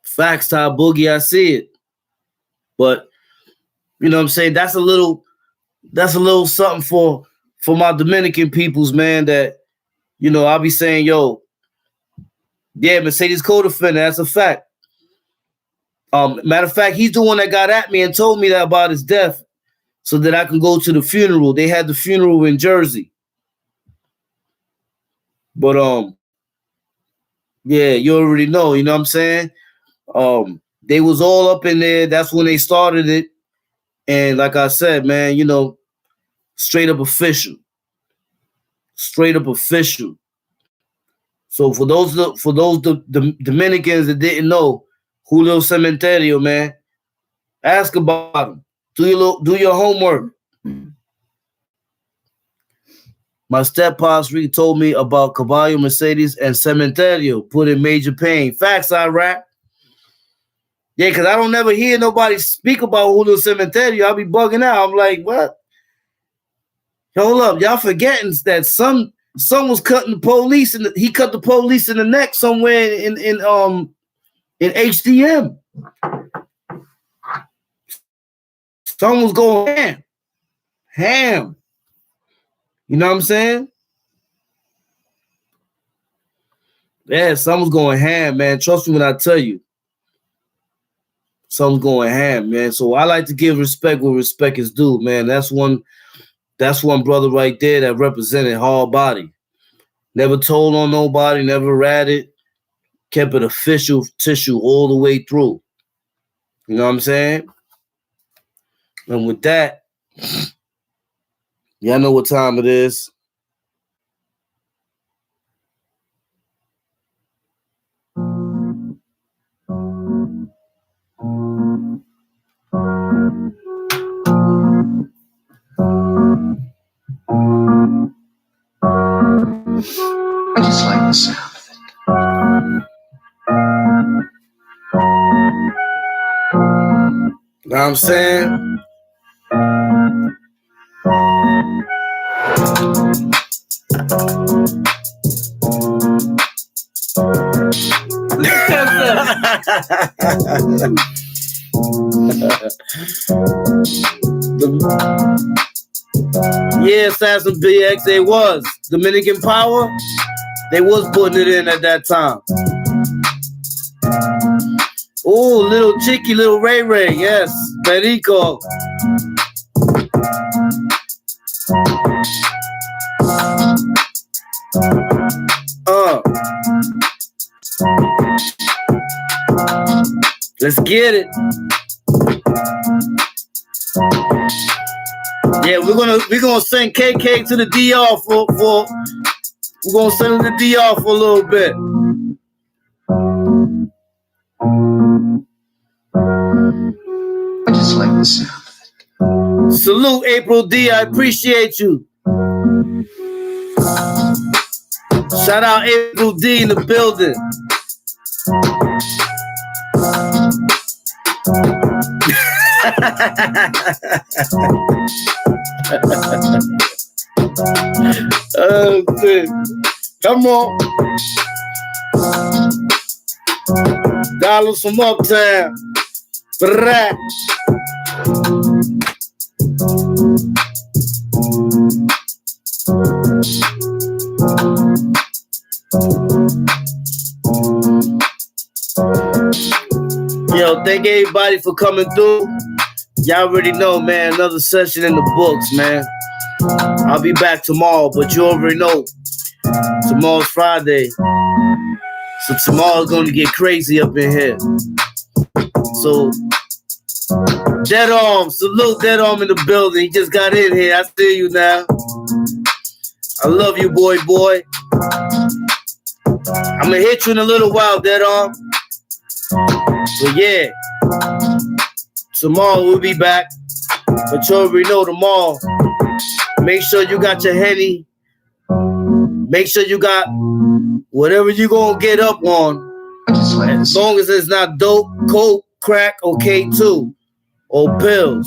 Facts, Ty Boogie, I see it. But you know what I'm saying? That's a little something for my Dominican peoples, man, that, you know, I'll be saying, yo, yeah, Mercedes co-defendant, that's a fact. Matter of fact, he's the one that got at me and told me that about his death so that I can go to the funeral. They had the funeral in Jersey. But yeah, you already know, you know what I'm saying? They was all up in there. That's when they started it. And like I said, man, you know, straight up official. Straight up official. So for those the Dominicans that didn't know Julio Cementerio, man, ask about him. Do your homework. My step-pops really told me about Caballo, Mercedes, and Cementerio. Put in major pain. Facts, I rap. Yeah, because I don't never hear nobody speak about Julio Cementerio. I'll be bugging out. I'm like, what? Hold up. Y'all forgetting that some was cutting the police, and he cut the police in the neck somewhere in HDM. Some was going ham. You know what I'm saying? Yeah, someone's going ham, man. Trust me when I tell you. Someone's going ham, man. So I like to give respect where respect is due, man. That's one brother right there that represented hard body. Never told on nobody, never ratted, kept it official tissue all the way through. You know what I'm saying? And with that, y'all know what time it is. I just like the sound of it. Know what I'm saying? Yeah, Assassin BX, they was. Dominican Power, they was putting it in at that time. Oh, little Chicky, little Ray Ray, yes. Perico. Let's get it. Yeah, we're gonna send KK to the DR for we're gonna send him to DR for a little bit. I just like the sound of it. Salute April D, I appreciate you. Shout out April D in the building. Oh, shit. Come on. Dollars from Uptown. Brah. Yo, thank everybody for coming through. Y'all already know, man, another session in the books, man. I'll be back tomorrow, but you already know tomorrow's Friday. So tomorrow's going to get crazy up in here. So, Dead Arm, salute Dead Arm in the building. He just got in here. I see you now. I love you, boy. I'm going to hit you in a little while, Dead Arm. But yeah, tomorrow we'll be back. But you already know tomorrow. Make sure you got your Henny. Make sure you got whatever you gonna get up on. As long as it's not dope, coke, crack, or K2 or pills.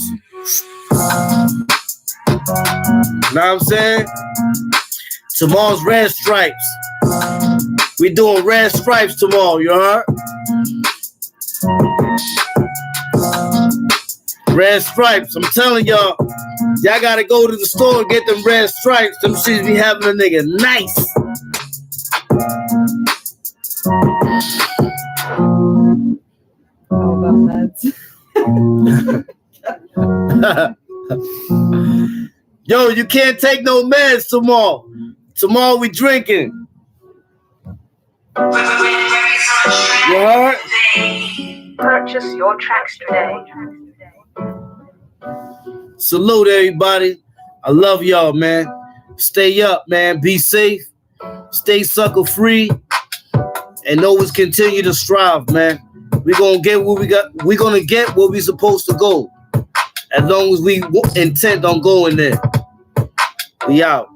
Know what I'm saying? Tomorrow's Red Stripes. We doing Red Stripes tomorrow, you heard? Red Stripes. I'm telling y'all gotta go to the store and get them Red Stripes. Them shits be having a nigga nice. How about that? Yo, you can't take no meds tomorrow. Tomorrow we drinking. You heard? Purchase your tracks today. Salute everybody. I love y'all, man. Stay up, man. Be safe. Stay sucker free. And always continue to strive, man. We're gonna get what we got. We're gonna get where we supposed to go. As long as we intend on going there. We out.